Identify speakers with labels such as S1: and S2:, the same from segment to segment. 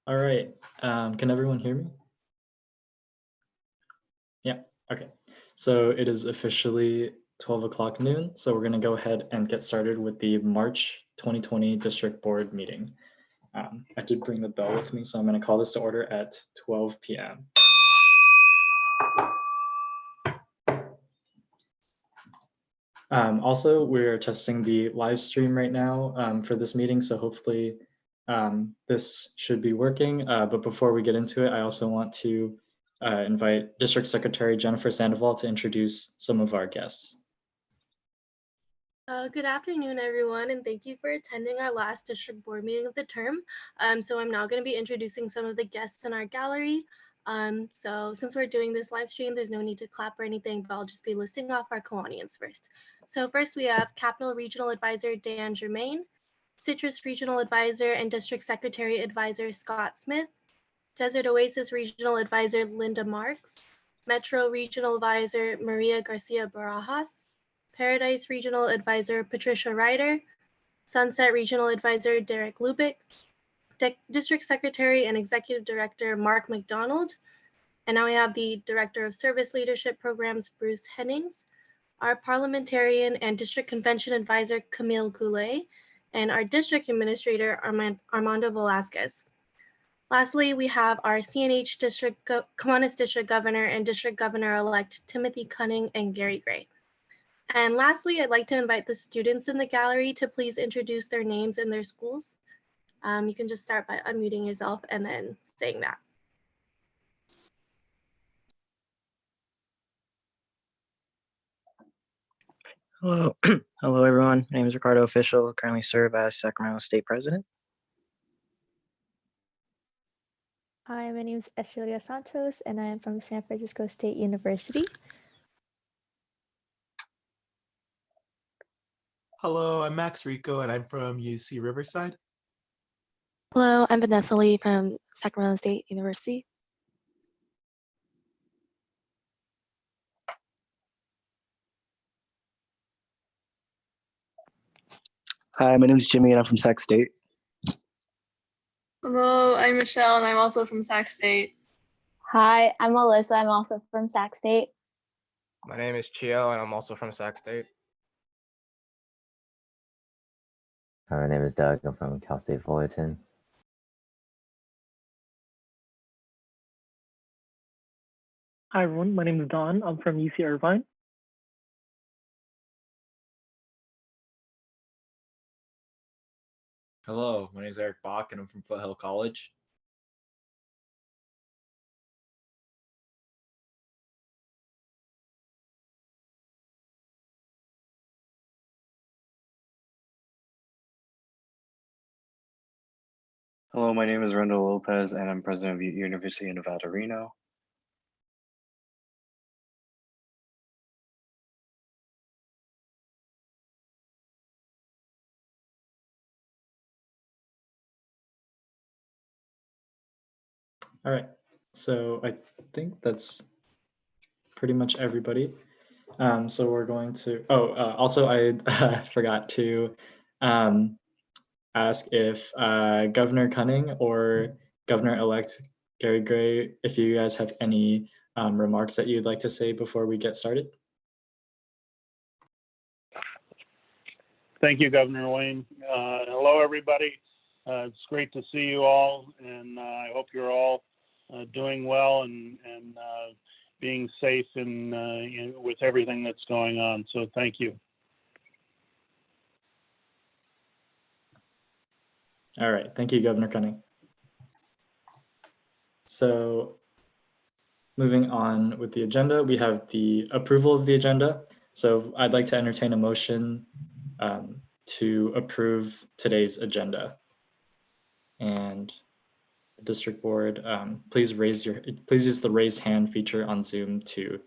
S1: All right. Can everyone hear me? Yeah. Okay. So it is officially 12 o'clock noon. So we're going to go ahead and get started with the March 2020 District Board meeting. I did bring the bell with me, so I'm going to call this to order at 12 p.m. Also, we're testing the live stream right now for this meeting, so hopefully this should be working. But before we get into it, I also want to invite District Secretary Jennifer Sandoval to introduce some of our guests.
S2: Good afternoon, everyone, and thank you for attending our last district board meeting of the term. So I'm now going to be introducing some of the guests in our gallery. So since we're doing this live stream, there's no need to clap or anything, but I'll just be listing off our Kiwanis first. So first we have Capital Regional Advisor Dan Germain, Citrus Regional Advisor and District Secretary Advisor Scott Smith, Desert Oasis Regional Advisor Linda Marks, Metro Regional Advisor Maria Garcia Barajas, Paradise Regional Advisor Patricia Ryder, Sunset Regional Advisor Derek Lubick, District Secretary and Executive Director Mark McDonald, and now we have the Director of Service Leadership Programs Bruce Hennings, our Parliamentarian and District Convention Advisor Camille Goulet, and our District Administrator Armando Velazquez. Lastly, we have our CNH Kiwanis District Governor and District Governor-elect Timothy Cunning and Gary Gray. And lastly, I'd like to invite the students in the gallery to please introduce their names and their schools. You can just start by unmuting yourself and then saying that.
S3: Hello. Hello, everyone. My name is Ricardo Official. I currently serve as Sacramento State President.
S4: Hi, my name is Estrella Santos, and I am from San Francisco State University.
S5: Hello, I'm Max Rico, and I'm from UC Riverside.
S6: Hello, I'm Vanessa Lee from Sacramento State University.
S7: Hi, my name is Jimmy, and I'm from Sac State.
S8: Hello, I'm Michelle, and I'm also from Sac State.
S9: Hi, I'm Alyssa. I'm also from Sac State.
S10: My name is Chio, and I'm also from Sac State.
S11: Hi, my name is Doug. I'm from Cal State Fullerton.
S12: Hi, everyone. My name is Don. I'm from UC Irvine.
S13: Hello, my name is Eric Bach, and I'm from Foothill College.
S14: Hello, my name is Rendell Lopez, and I'm president of University of Nevada, Reno.
S1: All right. So I think that's pretty much everybody. So we're going to, also I forgot to ask if Governor Cunning or Governor-elect Gary Gray, if you guys have any remarks that you'd like to say before we get started.
S15: Thank you, Governor Wayne. Hello, everybody. It's great to see you all, and I hope you're all doing well and being safe with everything that's going on. So thank you.
S1: All right. Thank you, Governor Cunning. So moving on with the agenda, we have the approval of the agenda. So I'd like to entertain a motion to approve today's agenda. And the district board, please use the raise hand feature on Zoom to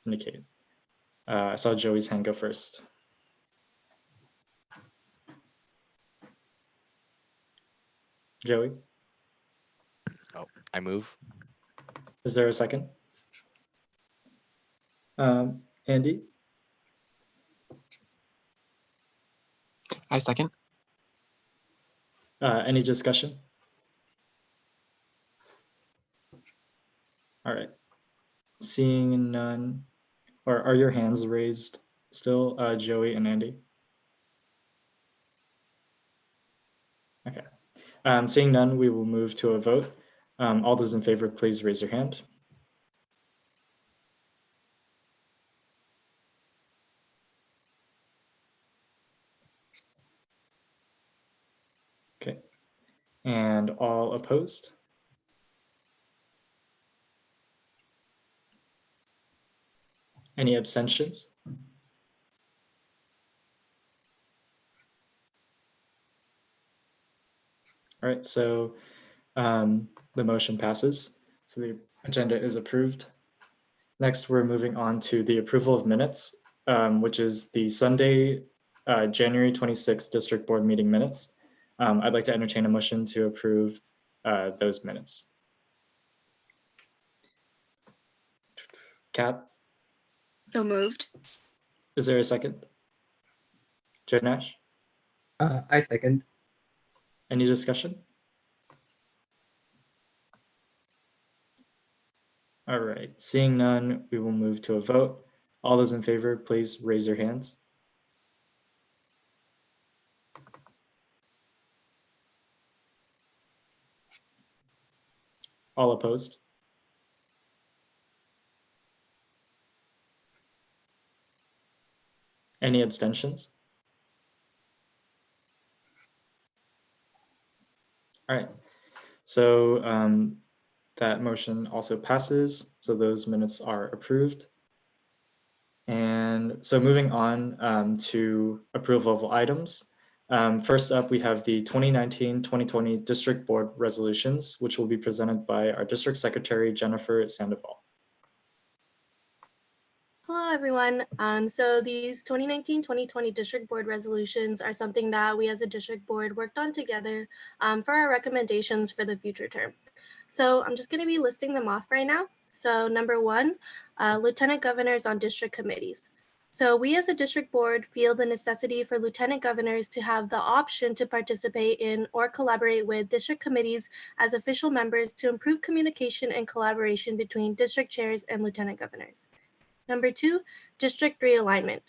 S1: indicate. I saw Joey's hand go first. Joey?
S10: Oh, I move.
S1: Is there a second? Andy?
S3: I second.
S1: Any discussion? All right. Seeing none, or are your hands raised still, Joey and Andy? Okay. Seeing none, we will move to a vote. All those in favor, please raise your hand. Okay. And all opposed? Any abstentions? All right, so the motion passes. So the agenda is approved. Next, we're moving on to the approval of minutes, which is the Sunday, January 26th District Board meeting minutes. I'd like to entertain a motion to approve those minutes. Kat?
S8: So moved.
S1: Is there a second? Joe Nash?
S16: I second.
S1: Any discussion? All right, seeing none, we will move to a vote. All those in favor, please raise your hands. All opposed? Any abstentions? All right, so that motion also passes, so those minutes are approved. And so moving on to approval of items. First up, we have the 2019-2020 District Board resolutions, which will be presented by our District Secretary, Jennifer Sandoval.
S2: Hello, everyone. So these 2019-2020 District Board resolutions are something that we as a District Board worked on together for our recommendations for the future term. So I'm just going to be listing them off right now. So number one, Lieutenant Governors on District Committees. So we as a District Board feel the necessity for Lieutenant Governors to have the option to participate in or collaborate with District Committees as official members to improve communication and collaboration between District Chairs and Lieutenant Governors. Number two, district realignment.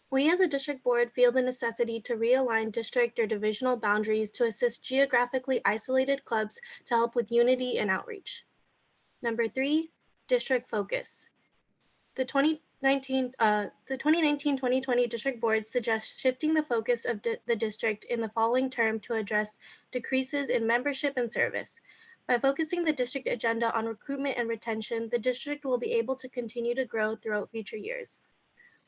S2: We as a district board feel the necessity to realign district or divisional boundaries to assist geographically isolated clubs to help with unity and outreach. Number three, district focus. The 2019-2020 district board suggests shifting the focus of the district in the following term to address decreases in membership and service. By focusing the district agenda on recruitment and retention, the district will be able to continue to grow throughout future years.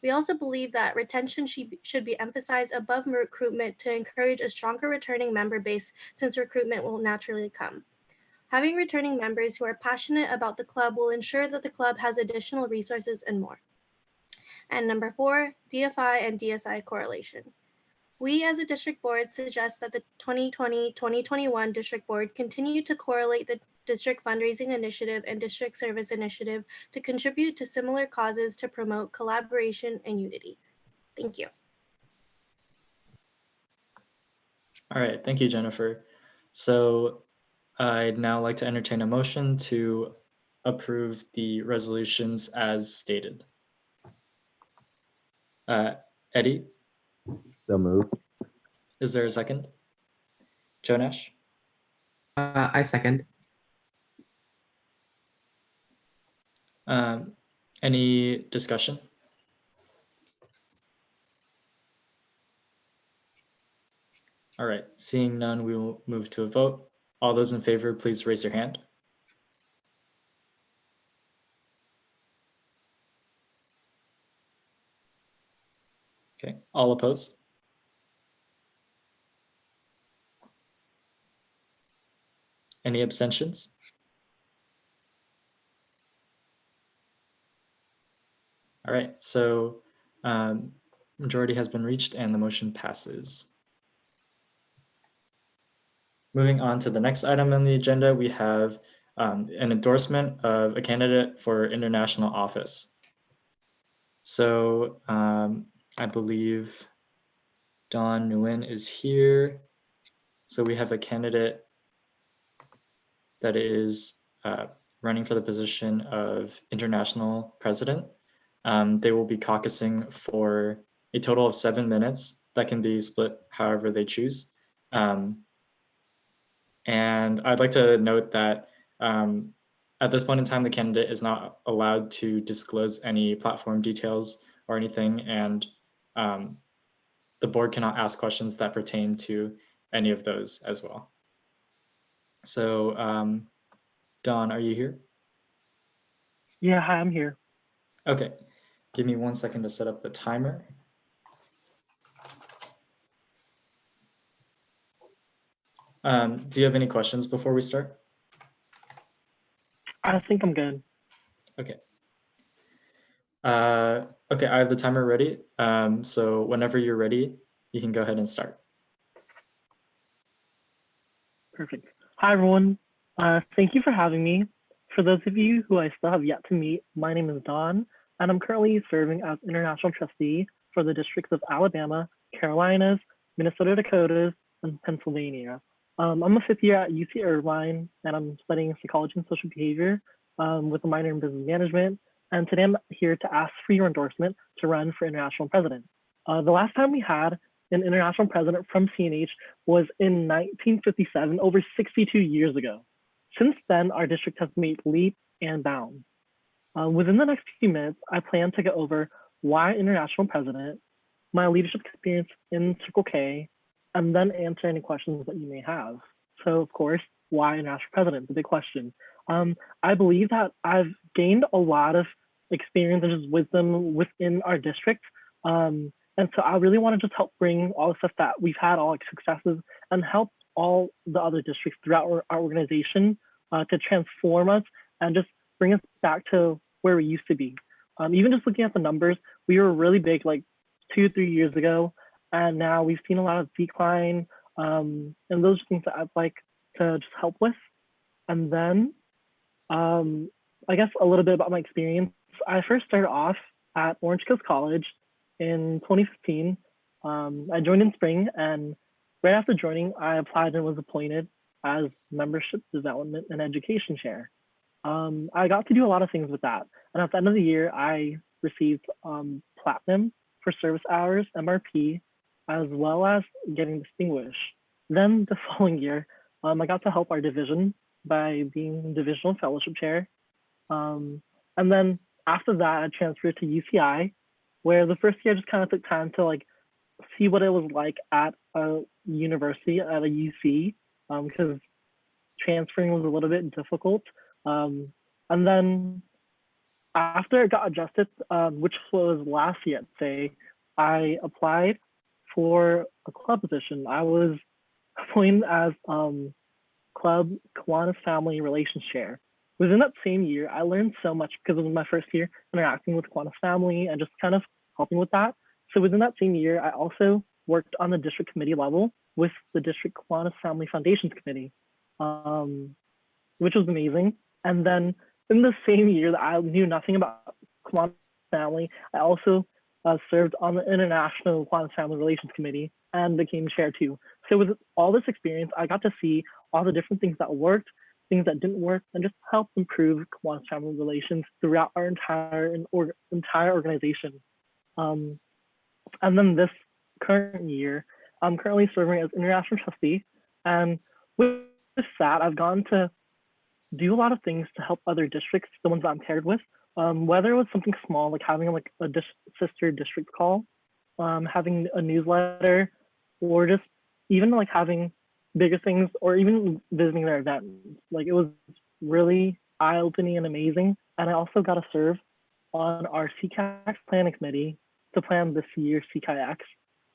S2: We also believe that retention should be emphasized above recruitment to encourage a stronger returning member base, since recruitment will naturally come. Having returning members who are passionate about the club will ensure that the club has additional resources and more. And number four, DFI and DSI correlation. We as a district board suggest that the 2020-2021 district board continue to correlate the district fundraising initiative and district service initiative to contribute to similar causes to promote collaboration and unity. Thank you.
S1: All right, thank you, Jennifer. So I'd now like to entertain a motion to approve the resolutions as stated. Eddie?
S11: So moved.
S1: Is there a second? Joe Nash?
S16: I second.
S1: Any discussion? All right, seeing none, we will move to a vote. All those in favor, please raise your hand. Okay, all opposed? Any abstentions? All right, so majority has been reached and the motion passes. Moving on to the next item on the agenda, we have an endorsement of a candidate for international office. So I believe Dawn Nguyen is here. So we have a candidate that is running for the position of international president. They will be caucusing for a total of 7 minutes that can be split however they choose. And I'd like to note that at this point in time, the candidate is not allowed to disclose any platform details or anything, and the board cannot ask questions that pertain to any of those as well. So, Don, are you here?
S12: Yeah, hi, I'm here.
S1: Okay, give me 1 second to set up the timer. Do you have any questions before we start?
S12: I think I'm good.
S1: Okay. Okay, I have the timer ready. So whenever you're ready, you can go ahead and start.
S12: Perfect. Hi, everyone. Thank you for having me. For those of you who I still have yet to meet, my name is Don, and I'm currently serving as international trustee for the districts of Alabama, Carolinas, Minnesota, Dakotas, and Pennsylvania. I'm a 5th year at UC Irvine, and I'm studying psychology and social behavior with a minor in business management. And today I'm here to ask for your endorsement to run for international president. The last time we had an international president from CNH was in 1957, over 62 years ago. Since then, our district has made leaps and bounds. Within the next few minutes, I plan to go over why international president, my leadership experience in Circle K, and then answer any questions that you may have. So of course, why international president? The big question. I believe that I've gained a lot of experience and just wisdom within our district. And so I really want to just help bring all the stuff that we've had, all like successes, and help all the other districts throughout our organization to transform us and just bring us back to where we used to be. Even just looking at the numbers, we were really big like 2-3 years ago, and now we've seen a lot of decline. And those are things that I'd like to just help with. And then I guess a little bit about my experience. I first started off at Orange Coast College in 2015. I joined in spring, and right after joining, I applied and was appointed as membership development and education chair. I got to do a lot of things with that. And at the end of the year, I received platinum for service hours, MRP, as well as getting distinguished. Then the following year, I got to help our division by being divisional fellowship chair. And then after that, I transferred to UCI, where the first year I just kind of took time to like see what it was like at a university, at a UC, because transferring was a little bit difficult. And then after it got adjusted, which was last year, I'd say, I applied for a club position. I was appointed as Club Kiwanis Family Relations Chair. Within that same year, I learned so much because it was my first year interacting with Kiwanis family and just kind of helping with that. So within that same year, I also worked on the district committee level with the District Kiwanis Family Foundations Committee, which was amazing. And then in the same year that I knew nothing about Kiwanis family, I also served on the International Kiwanis Family Relations Committee and became chair too. So with all this experience, I got to see all the different things that worked, things that didn't work, and just help improve Kiwanis family relations throughout our entire organization. And then this current year, I'm currently serving as international trustee. And with that, I've gone to do a lot of things to help other districts, the ones that I'm paired with, whether it was something small, like having like a sister district call, having a newsletter, or just even like having bigger things, or even visiting their events. Like it was really eye-opening and amazing. And I also got to serve on our CCAX planning committee to plan this year's CCAX.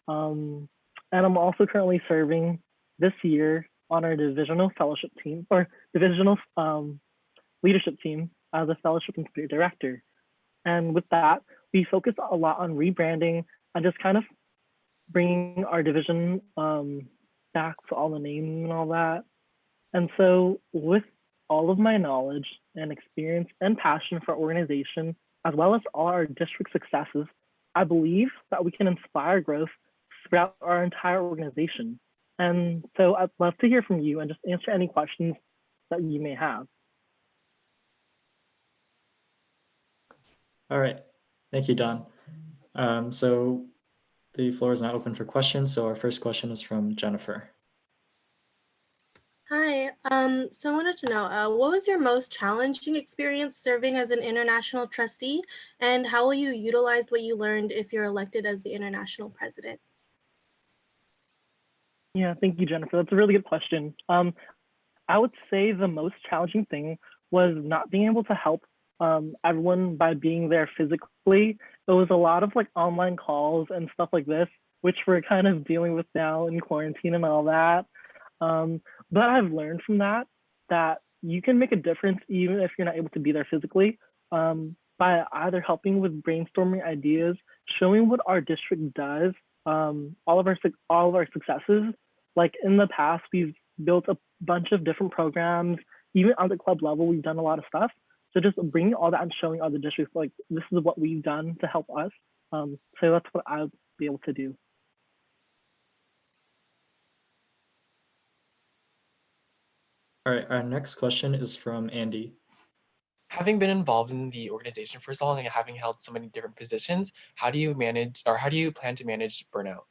S12: And I'm also currently serving this year on our divisional fellowship team, or divisional leadership team as a fellowship and spirit director. And with that, we focus a lot on rebranding and just kind of bringing our division back to all the naming and all that. And so with all of my knowledge and experience and passion for organization, as well as all our district successes, I believe that we can inspire growth throughout our entire organization. And so I'd love to hear from you and just answer any questions that you may have.
S1: All right. Thank you, Don. So the floor is now open for questions. So our first question is from Jennifer.
S2: Hi, so I wanted to know, what was your most challenging experience serving as an international trustee, and how will you utilize what you learned if you're elected as the international president?
S12: Yeah, thank you, Jennifer. That's a really good question. I would say the most challenging thing was not being able to help everyone by being there physically. It was a lot of like online calls and stuff like this, which we're kind of dealing with now in quarantine and all that. But I've learned from that you can make a difference even if you're not able to be there physically, by either helping with brainstorming ideas, showing what our district does, all of our successes. Like in the past, we've built a bunch of different programs. Even on the club level, we've done a lot of stuff. So just bringing all that and showing other districts like this is what we've done to help us. So that's what I'll be able to do.
S1: All right, our next question is from Andy.
S17: Having been involved in the organization for so long and having held so many different positions, how do you manage, or how do you plan to manage burnout?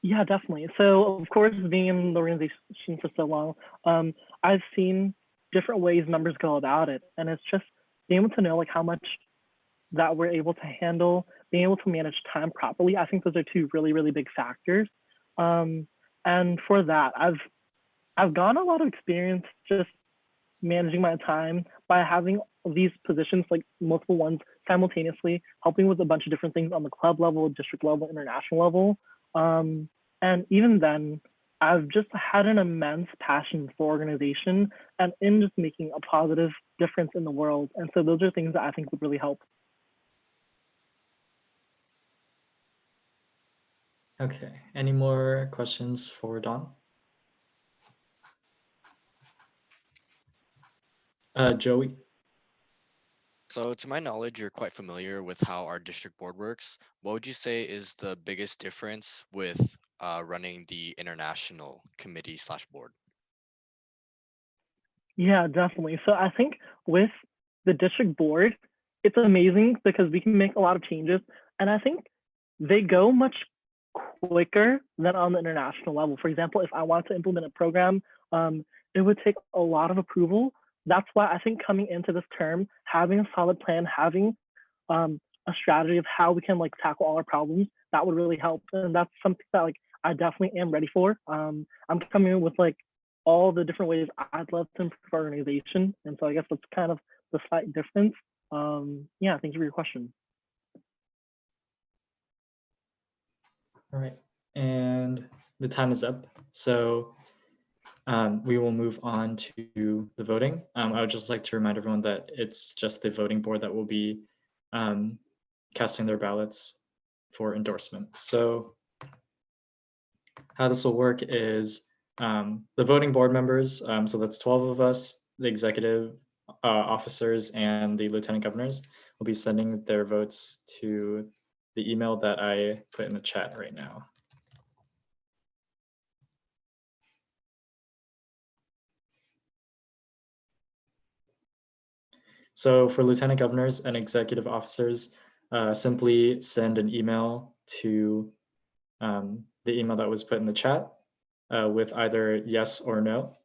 S12: Yeah, definitely. So of course, being in the organization for so long, I've seen different ways members go about it. And it's just being able to know like how much that we're able to handle, being able to manage time properly. I think those are two really, really big factors. And for that, I've gotten a lot of experience just managing my time by having these positions, like multiple ones simultaneously, helping with a bunch of different things on the club level, district level, international level. And even then, I've just had an immense passion for organization and in just making a positive difference in the world. And so those are things that I think would really help.
S1: Okay, any more questions for Don? Joey.
S18: So to my knowledge, you're quite familiar with how our district board works. What would you say is the biggest difference with running the international committee / board?
S12: Yeah, definitely. So I think with the district board, it's amazing because we can make a lot of changes. And I think they go much quicker than on the international level. For example, if I wanted to implement a program, it would take a lot of approval. That's why I think coming into this term, having a solid plan, having a strategy of how we can like tackle all our problems, that would really help. And that's something that like I definitely am ready for. I'm coming in with like all the different ways I'd love to improve our organization. And so I guess that's kind of the slight difference. Yeah, thank you for your question.
S1: All right, and the time is up. So we will move on to the voting. I would just like to remind everyone that it's just the voting board that will be casting their ballots for endorsement. So how this will work is the voting board members, so that's 12 of us, the executive officers and the lieutenant governors will be sending their votes to the email that I put in the chat right now. So for lieutenant governors and executive officers, simply send an email to the email that was put in the chat with either yes or no.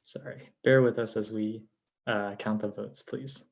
S1: Sorry, bear with us as we count the votes, please.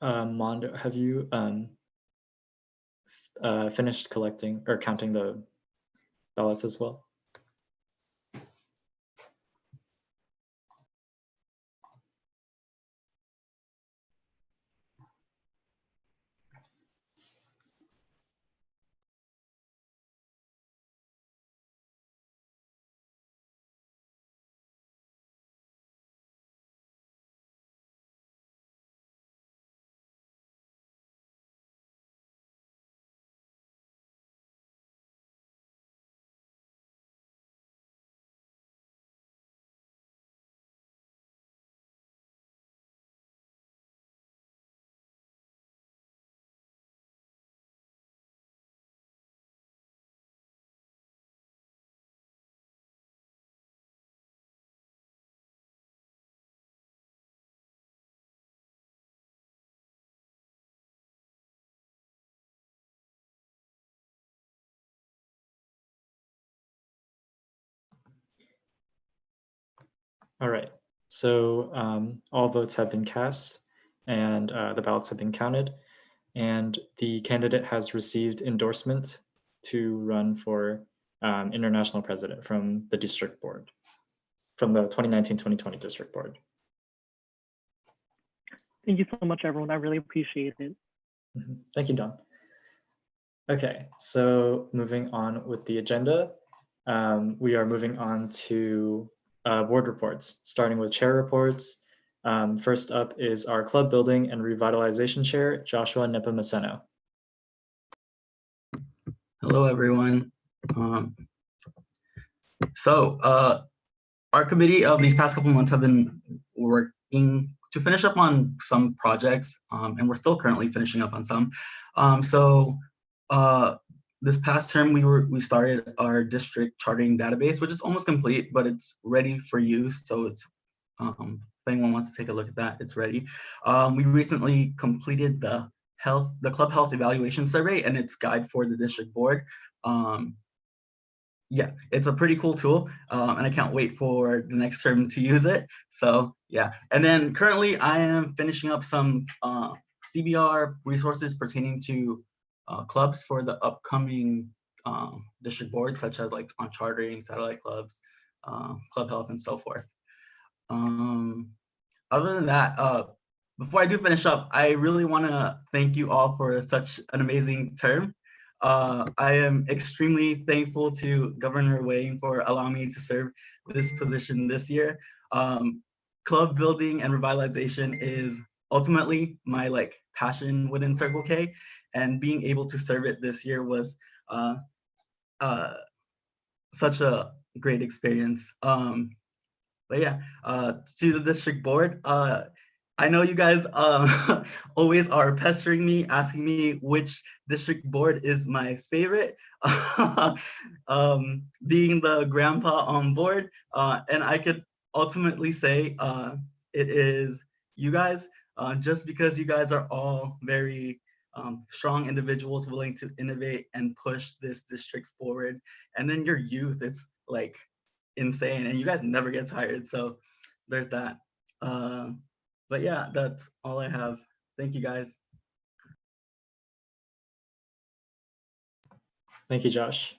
S1: Mondo, have you finished collecting or counting the ballots as well? All right, so all votes have been cast and the ballots have been counted, and the candidate has received endorsement to run for international president from the district board, from the 2019-2020 district board.
S12: Thank you so much, everyone. I really appreciate it.
S1: Thank you, Don. Okay, so moving on with the agenda, we are moving on to board reports, starting with chair reports. First up is our club building and revitalization chair, Joshua Nepomuceno.
S19: Hello, everyone. Our committee of these past couple months have been working to finish up on some projects, and we're still currently finishing up on some. This past term, we started our district charting database, which is almost complete, but it's ready for use. So it's if anyone wants to take a look at that, it's ready. We recently completed the club health evaluation survey and its guide for the district board. Yeah, it's a pretty cool tool, and I can't wait for the next term to use it. So yeah, and then currently I am finishing up some CBR resources pertaining to clubs for the upcoming district board, such as like on chartering, satellite clubs, club health, and so forth. Other than that, before I do finish up, I really want to thank you all for such an amazing term. I am extremely thankful to Governor Wayne for allowing me to serve this position this year. Club building and revitalization is ultimately my passion within Circle K, and being able to serve it this year was such a great experience. But yeah, to the district board, I know you guys always are pestering me, asking me which district board is my favorite, being the grandpa on board, and I could ultimately say it is you guys, just because you guys are all very strong individuals willing to innovate and push this district forward. And then your youth, it's like insane, and you guys never get tired. So there's that. But yeah, that's all I have. Thank you, guys.
S1: Thank you, Josh.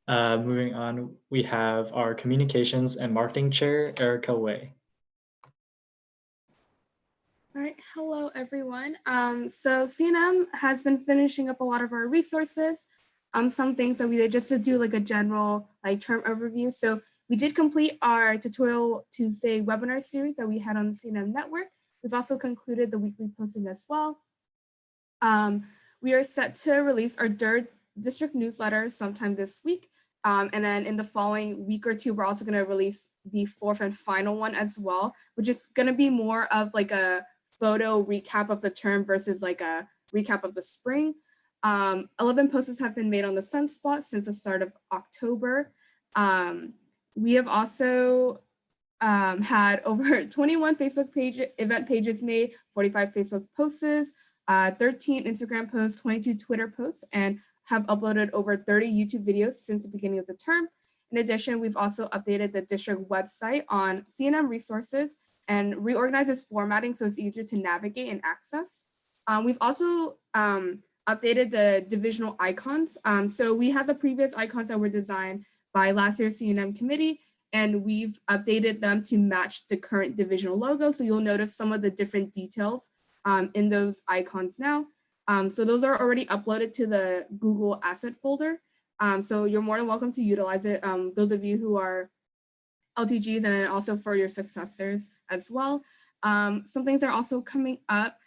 S1: Moving on, we have our communications and marketing chair, Erica Wei.
S20: All right, hello everyone. So CNM has been finishing up a lot of our resources. Some things that we did just to do like a general term overview. So we did complete our Tutorial Tuesday webinar series that we had on the CNM network. We've also concluded the weekly posting as well. We are set to release our district newsletter sometime this week. And then in the following week or two, we're also going to release the fourth and final one as well, which is going to be more of like a photo recap of the term versus like a recap of the spring. 11 posts have been made on the Sunspot since the start of October. We have also had over 21 Facebook event pages made, 45 Facebook posts, 13 Instagram posts, 22 Twitter posts, and have uploaded over 30 YouTube videos since the beginning of the term. In addition, we've also updated the district website on CNM resources and reorganized its formatting so it's easier to navigate and access. We've also updated the divisional icons. So we had the previous icons that were designed by last year's CNM committee, and we've updated them to match the current divisional logo. So you'll notice some of the different details in those icons now. So those are already uploaded to the Google Asset folder. So you're more than welcome to utilize it. Those of you who are LTGs, and then also for your successors as well. Some things are also coming up.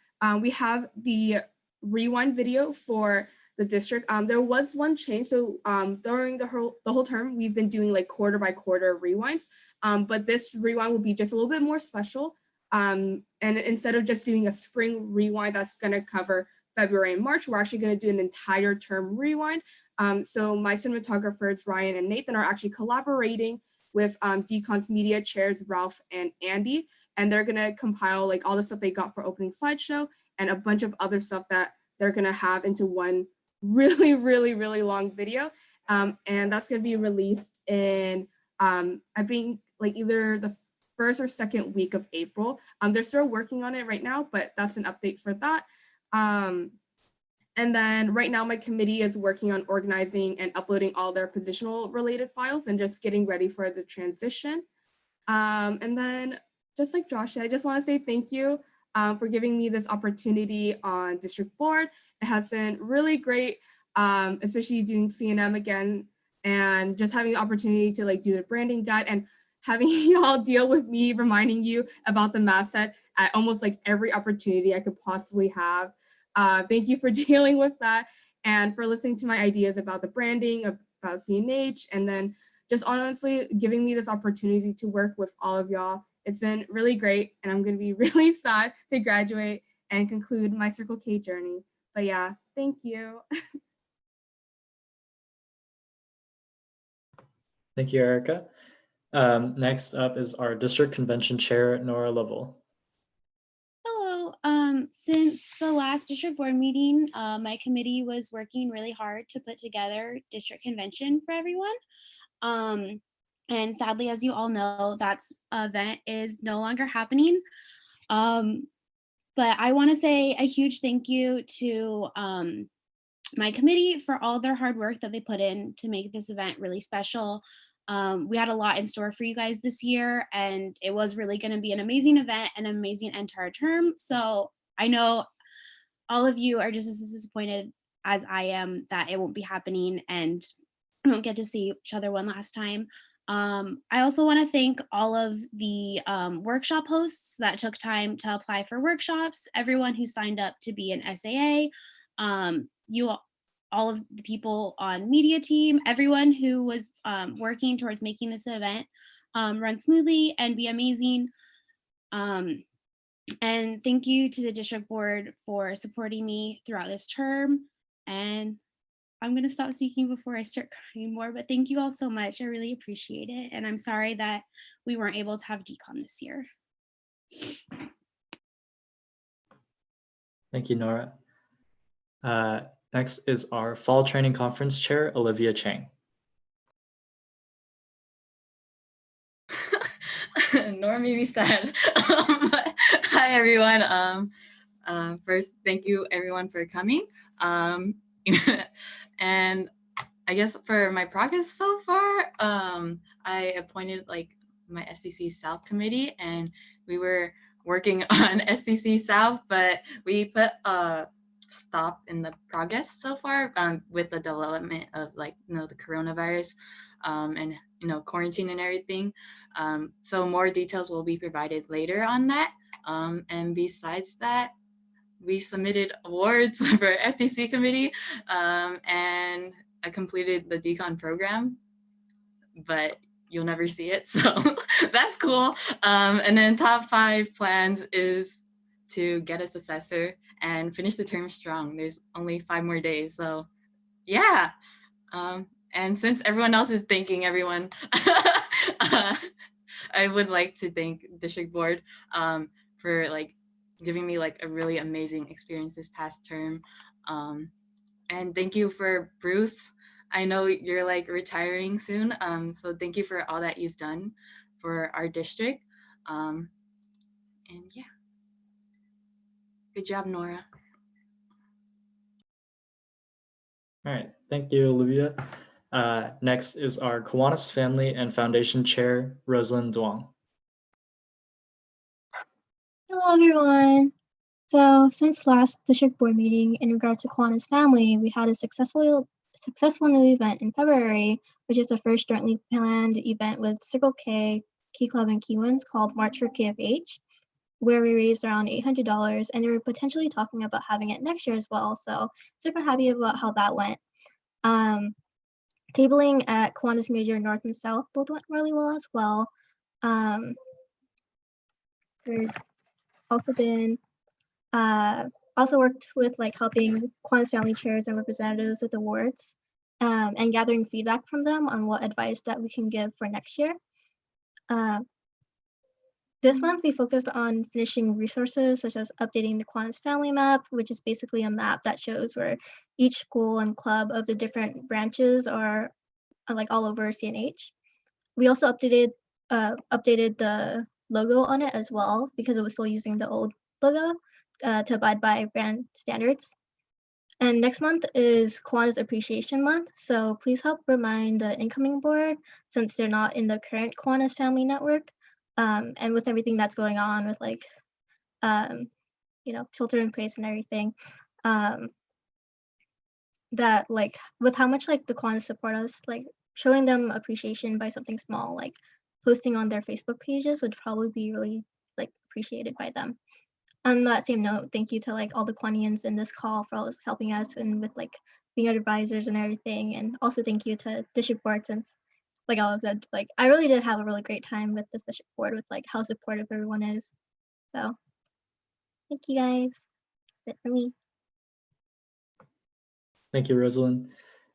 S20: We have the rewind video for the district. There was one change. So during the whole term, we've been doing like quarter by quarter rewinds, but this rewind will be just a little bit more special. And instead of just doing a spring rewind that's going to cover February and March, we're actually going to do an entire term rewind. So my cinematographers, Ryan and Nathan, are actually collaborating with DCON's media chairs, Ralph and Andy, and they're going to compile like all the stuff they got for opening slideshow and a bunch of other stuff that they're going to have into one really, really, really long video. And that's going to be released in, I think, like either the first or second week of April. They're still working on it right now, but that's an update for that. And then right now my committee is working on organizing and uploading all their positional related files and just getting ready for the transition. And then just like Josh, I just want to say thank you for giving me this opportunity on district board. It has been really great, especially doing CNM again and just having the opportunity to like do the branding guide and having y'all deal with me reminding you about the math set at almost like every opportunity I could possibly have. Thank you for dealing with that and for listening to my ideas about the branding, about CNH, and then just honestly giving me this opportunity to work with all of y'all. It's been really great, and I'm going to be really sad to graduate and conclude my Circle K journey. But yeah, thank you.
S1: Thank you, Erica. Next up is our district convention chair, Nora Lovell.
S8: Hello.
S21: Since the last district board meeting, my committee was working really hard to put together district convention for everyone. And sadly, as you all know, that event is no longer happening. But I want to say a huge thank you to my committee for all their hard work that they put in to make this event really special. We had a lot in store for you guys this year, and it was really going to be an amazing event and an amazing end to our term. So I know all of you are just as disappointed as I am that it won't be happening and we won't get to see each other one last time. I also want to thank all of the workshop hosts that took time to apply for workshops, everyone who signed up to be an SAA, all of the people on media team, everyone who was working towards making this event run smoothly and be amazing. And thank you to the district board for supporting me throughout this term. And I'm going to stop speaking before I start crying more, but thank you all so much. I really appreciate it. And I'm sorry that we weren't able to have decon this year.
S1: Thank you, Nora. Next is our Fall Training Conference Chair, Olivia Chang.
S22: Nora made me sad. Hi, everyone. First, thank you, everyone, for coming. And I guess for my progress so far, I appointed like my SDC South committee, and we were working on SDC South, but we put a stop in the progress so far with the development of like, the coronavirus and, quarantine and everything. So more details will be provided later on that. And besides that, we submitted awards for FTC committee and I completed the decon program, but you'll never see it. So that's cool. And then top 5 plans is to get a successor and finish the term strong. There's only 5 more days. So yeah. And since everyone else is thanking everyone, I would like to thank District Board for like giving me like a really amazing experience this past term. And thank you for Bruce. I know you're like retiring soon. So thank you for all that you've done for our district. And yeah, good job, Nora.
S1: All right, thank you, Olivia. Next is our Kiwanis Family and Foundation Chair, Rosalind Duong.
S23: Hello, everyone. So since last district board meeting in regards to Kiwanis Family, we had a successful new event in February, which is the first jointly planned event with Circle K, Key Club, and Kiwanis called March for KFH, where we raised around $800, and they were potentially talking about having it next year as well. So super happy about how that went. Tabling at Kiwanis Major North and South both went really well as well. There's also been also worked with like helping Kiwanis family chairs and representatives with awards and gathering feedback from them on what advice that we can give for next year. This month we focused on finishing resources such as updating the Kiwanis family map, which is basically a map that shows where each school and club of the different branches are like all over CNH. We also updated the logo on it as well because it was still using the old logo to abide by brand standards. And next month is Kiwanis Appreciation Month, so please help remind the incoming board since they're not in the current Kiwanis family network. And with everything that's going on with like, shelter in place and everything, that like with how much like the Kiwanis support us, like showing them appreciation by something small, like posting on their Facebook pages would probably be really like appreciated by them. On that same note, thank you to like all the Kiwanians in this call for always helping us and with like being advisors and everything. And also thank you to District Board since like I said, like I really did have a really great time with this district board with like how supportive everyone is. So thank you guys. That's it for me.
S1: Thank you, Rosalind.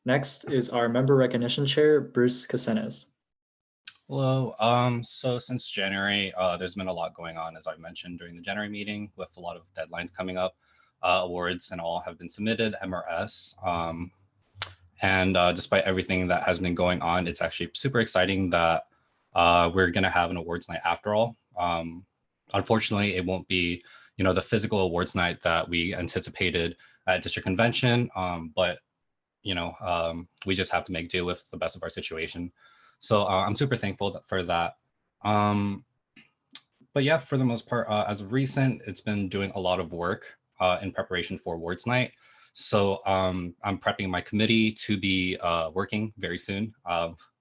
S1: Next is our Member Recognition Chair, Bruce Casenes.
S4: Hello. So since January, there's been a lot going on, as I mentioned during the January meeting, with a lot of deadlines coming up. Awards and all have been submitted, MRS. And despite everything that has been going on, it's actually super exciting that we're gonna have an awards night after all. Unfortunately, it won't be, the physical awards night that we anticipated at district convention, but we just have to make do with the best of our situation. So I'm super thankful for that. But yeah, for the most part, as of recent, it's been doing a lot of work in preparation for awards night. So I'm prepping my committee to be working very soon,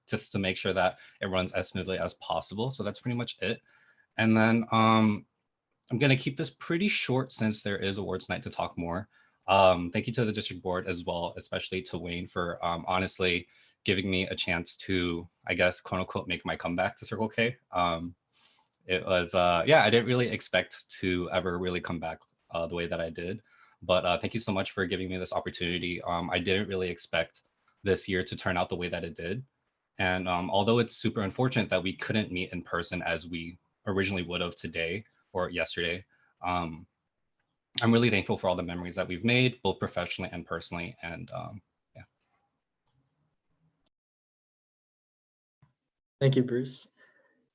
S4: just to make sure that it runs as smoothly as possible. So that's pretty much it. And then I'm going to keep this pretty short since there is awards night to talk more. Thank you to the district board as well, especially to Wayne for honestly giving me a chance to, I guess, quote unquote, make my comeback to Circle K. It was, yeah, I didn't really expect to ever really come back the way that I did. But thank you so much for giving me this opportunity. I didn't really expect this year to turn out the way that it did. And although it's super unfortunate that we couldn't meet in person as we originally would have today or yesterday, I'm really thankful for all the memories that we've made, both professionally and personally. And yeah.
S1: Thank you, Bruce.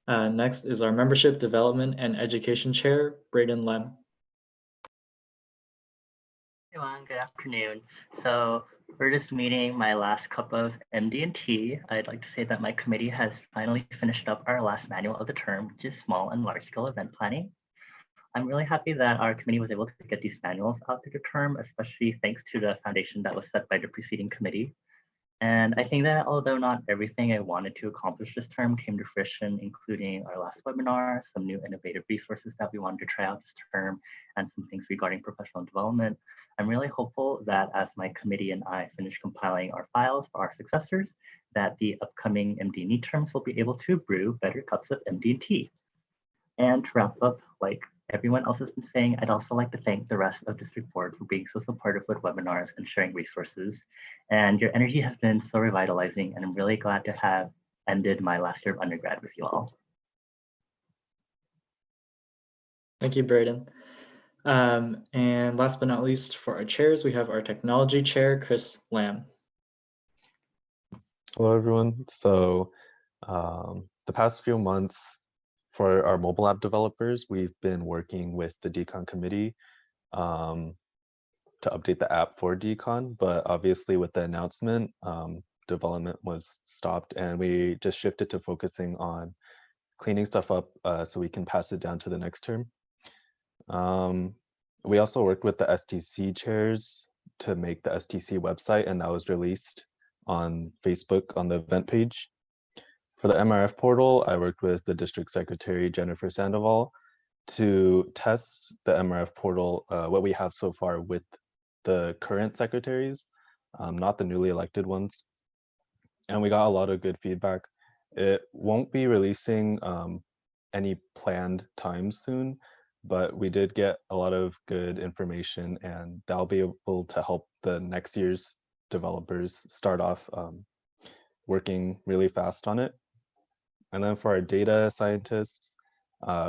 S1: Next is our Membership Development and Education Chair, Braden Lem.
S5: Everyone, good afternoon. So for this meeting, my last cup of MD&T, I'd like to say that my committee has finally finished up our last manual of the term, which is small and large scale event planning. I'm really happy that our committee was able to get these manuals out through the term, especially thanks to the foundation that was set by the preceding committee. And I think that although not everything I wanted to accomplish this term came to fruition, including our last webinar, some new innovative resources that we wanted to try out this term, and some things regarding professional development, I'm really hopeful that as my committee and I finish compiling our files for our successors, that the upcoming MD&E terms will be able to brew better cups of MD&T. And to wrap up, like everyone else has been saying, I'd also like to thank the rest of District Board for being so supportive with webinars and sharing resources. And your energy has been so revitalizing, and I'm really glad to have ended my last year of undergrad with you all.
S1: Thank you, Braden. And last but not least, for our chairs, we have our technology chair, Chris Lamb.
S6: Hello, everyone. So the past few months for our mobile app developers, we've been working with the DCON committee to update the app for DCON, but obviously with the announcement, development was stopped and we just shifted to focusing on cleaning stuff up so we can pass it down to the next term. We also worked with the STC chairs to make the STC website, and that was released on Facebook on the event page. For the MRF portal, I worked with the district secretary, Jennifer Sandoval, to test the MRF portal, what we have so far with the current secretaries, not the newly elected ones. And we got a lot of good feedback. It won't be releasing any planned time soon, but we did get a lot of good information, and that'll be able to help the next year's developers start off working really fast on it. And then for our data scientists,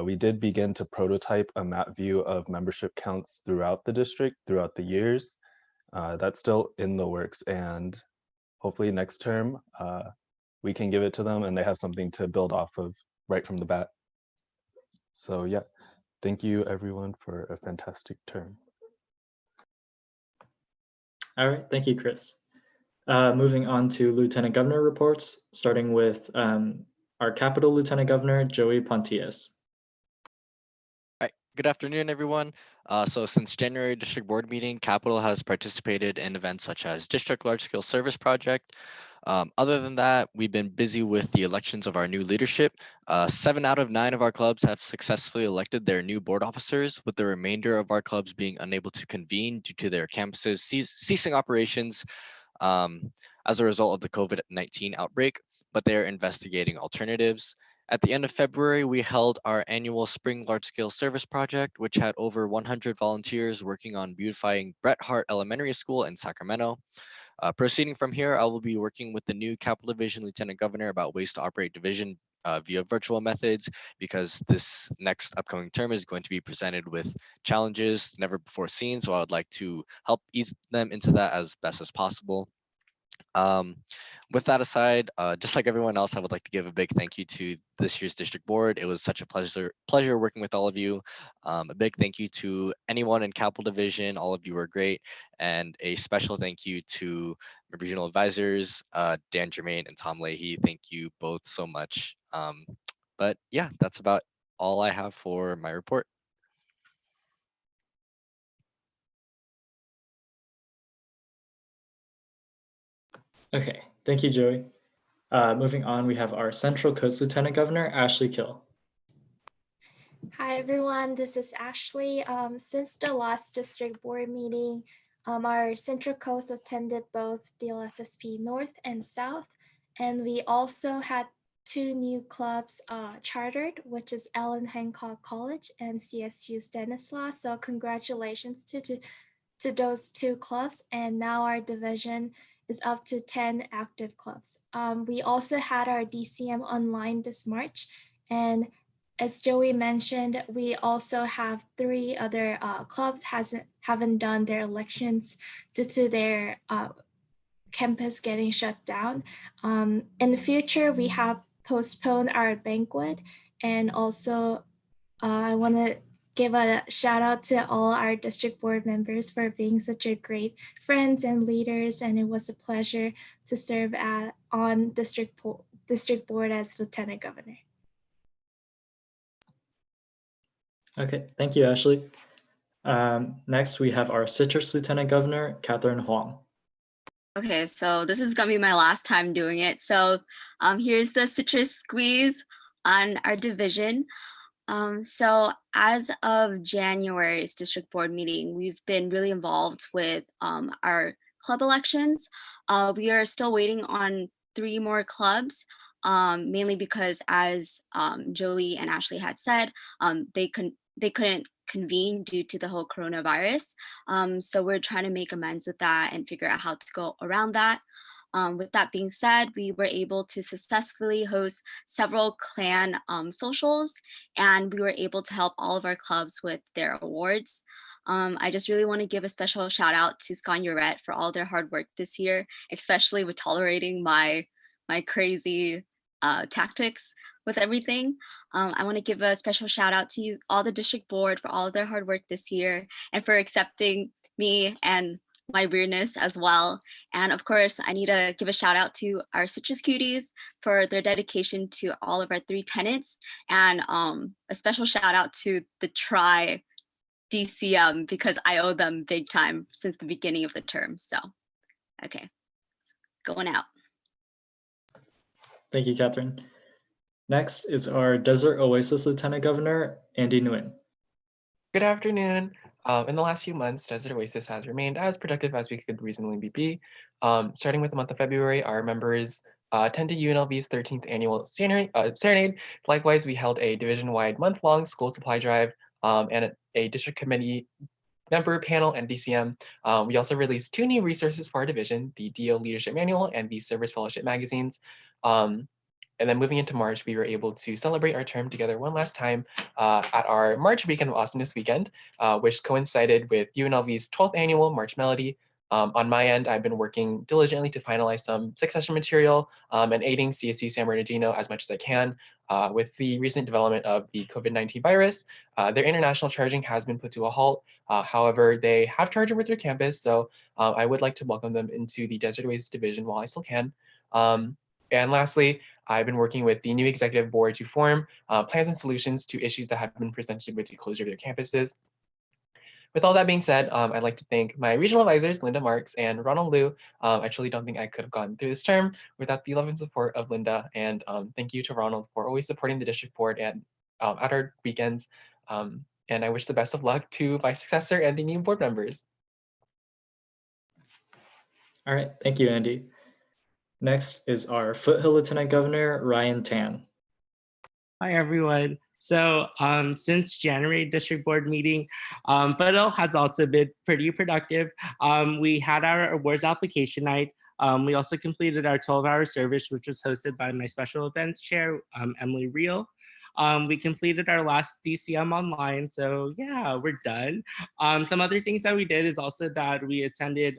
S6: we did begin to prototype a map view of membership counts throughout the district, throughout the years. That's still in the works, and hopefully next term, we can give it to them and they have something to build off of right from the bat. So yeah, thank you everyone for a fantastic term.
S1: All right, thank you, Chris. Moving on to Lieutenant Governor reports, starting with our Capital Lieutenant Governor, Joey Pontius.
S18: Good afternoon, everyone. So since January District Board meeting, Capital has participated in events such as District Large Scale Service Project. Other than that, we've been busy with the elections of our new leadership. 7 out of 9 of our clubs have successfully elected their new board officers, with the remainder of our clubs being unable to convene due to their campuses ceasing operations as a result of the COVID-19 outbreak, but they're investigating alternatives. At the end of February, we held our annual Spring Large Scale Service Project, which had over 100 volunteers working on beautifying Bret Hart Elementary School in Sacramento. Proceeding from here, I will be working with the new Capital Division Lieutenant Governor about ways to operate division via virtual methods, because this next upcoming term is going to be presented with challenges never before seen. So I would like to help ease them into that as best as possible. With that aside, just like everyone else, I would like to give a big thank you to this year's district board. It was such a pleasure working with all of you. A big thank you to anyone in Capital Division. All of you were great. And a special thank you to my regional advisors, Dan Germain and Tom Leahy. Thank you both so much. But yeah, that's about all I have for my report.
S1: Okay, thank you, Joey. Moving on, we have our Central Coast Lieutenant Governor, Ashley Kill.
S7: Hi, everyone. This is Ashley. Since the last district board meeting, our Central Coast attended both DLSSP North and South, and we also had 2 new clubs chartered, which is Ellen Hancock College and CSU Stanislaus. So congratulations to those 2 clubs. And now our division is up to 10 active clubs. We also had our DCM online this March, and as Joey mentioned, we also have 3 other clubs haven't done their elections due to their campus getting shut down. In the future, we have postponed our banquet, and also I want to give a shout out to all our district board members for being such a great friends and leaders, and it was a pleasure to serve on district board as Lieutenant Governor.
S1: Okay, thank you, Ashley. Next, we have our Citrus Lieutenant Governor, Catherine Huang.
S8: Okay, so this is gonna be my last time doing it. So here's the citrus squeeze on our division. So as of January's district board meeting, we've been really involved with our club elections. We are still waiting on 3 more clubs, mainly because, as Joey and Ashley had said, they couldn't convene due to the whole coronavirus. So we're trying to make amends with that and figure out how to go around that. With that being said, we were able to successfully host several clan socials, and we were able to help all of our clubs with their awards. I just really want to give a special shout out to Scott Urette for all their hard work this year, especially with tolerating my crazy tactics with everything. I want to give a special shout out to all the district board for all of their hard work this year and for accepting me and my weirdness as well. And of course, I need to give a shout out to our Citrus Cuties for their dedication to all of our 3 tenants, and a special shout out to the Tri DCM because I owe them big time since the beginning of the term. So, okay, going out.
S1: Thank you, Catherine. Next is our Desert Oasis Lieutenant Governor, Andy Nguyen.
S17: Good afternoon. In the last few months, Desert Oasis has remained as productive as we could reasonably be. Starting with the month of February, our members attended UNLV's 13th annual serenade. Likewise, we held a division-wide month-long school supply drive and a district committee member panel and DCM. We also released 2 new resources for our division, the DO Leadership Manual and the Service Fellowship magazines. And then moving into March, we were able to celebrate our term together one last time at our March Weekend of Awesomeness weekend, which coincided with UNLV's 12th annual March Melody. On my end, I've been working diligently to finalize some succession material and aiding CSU San Bernardino as much as I can. With the recent development of the COVID-19 virus, their international charging has been put to a halt. However, they have charged with their campus, so I would like to welcome them into the Desert Oasis division while I still can. And lastly, I've been working with the new executive board to form plans and solutions to issues that have been presented with the closure of their campuses. With all that being said, I'd like to thank my regional advisors, Linda Marks and Ronald Liu. I truly don't think I could have gone through this term without the love and support of Linda. And thank you to Ronald for always supporting the district board and at our weekends. And I wish the best of luck to my successor and the new board members.
S1: All right, thank you, Andy. Next is our Foothill Lieutenant Governor, Ryan Tan.
S9: Hi, everyone. So since January district board meeting, Foothill has also been pretty productive. We had our awards application night. We also completed our 12-hour service, which was hosted by my special events chair, Emily Reel. We completed our last DCM online, so yeah, we're done. Some other things that we did is also that we attended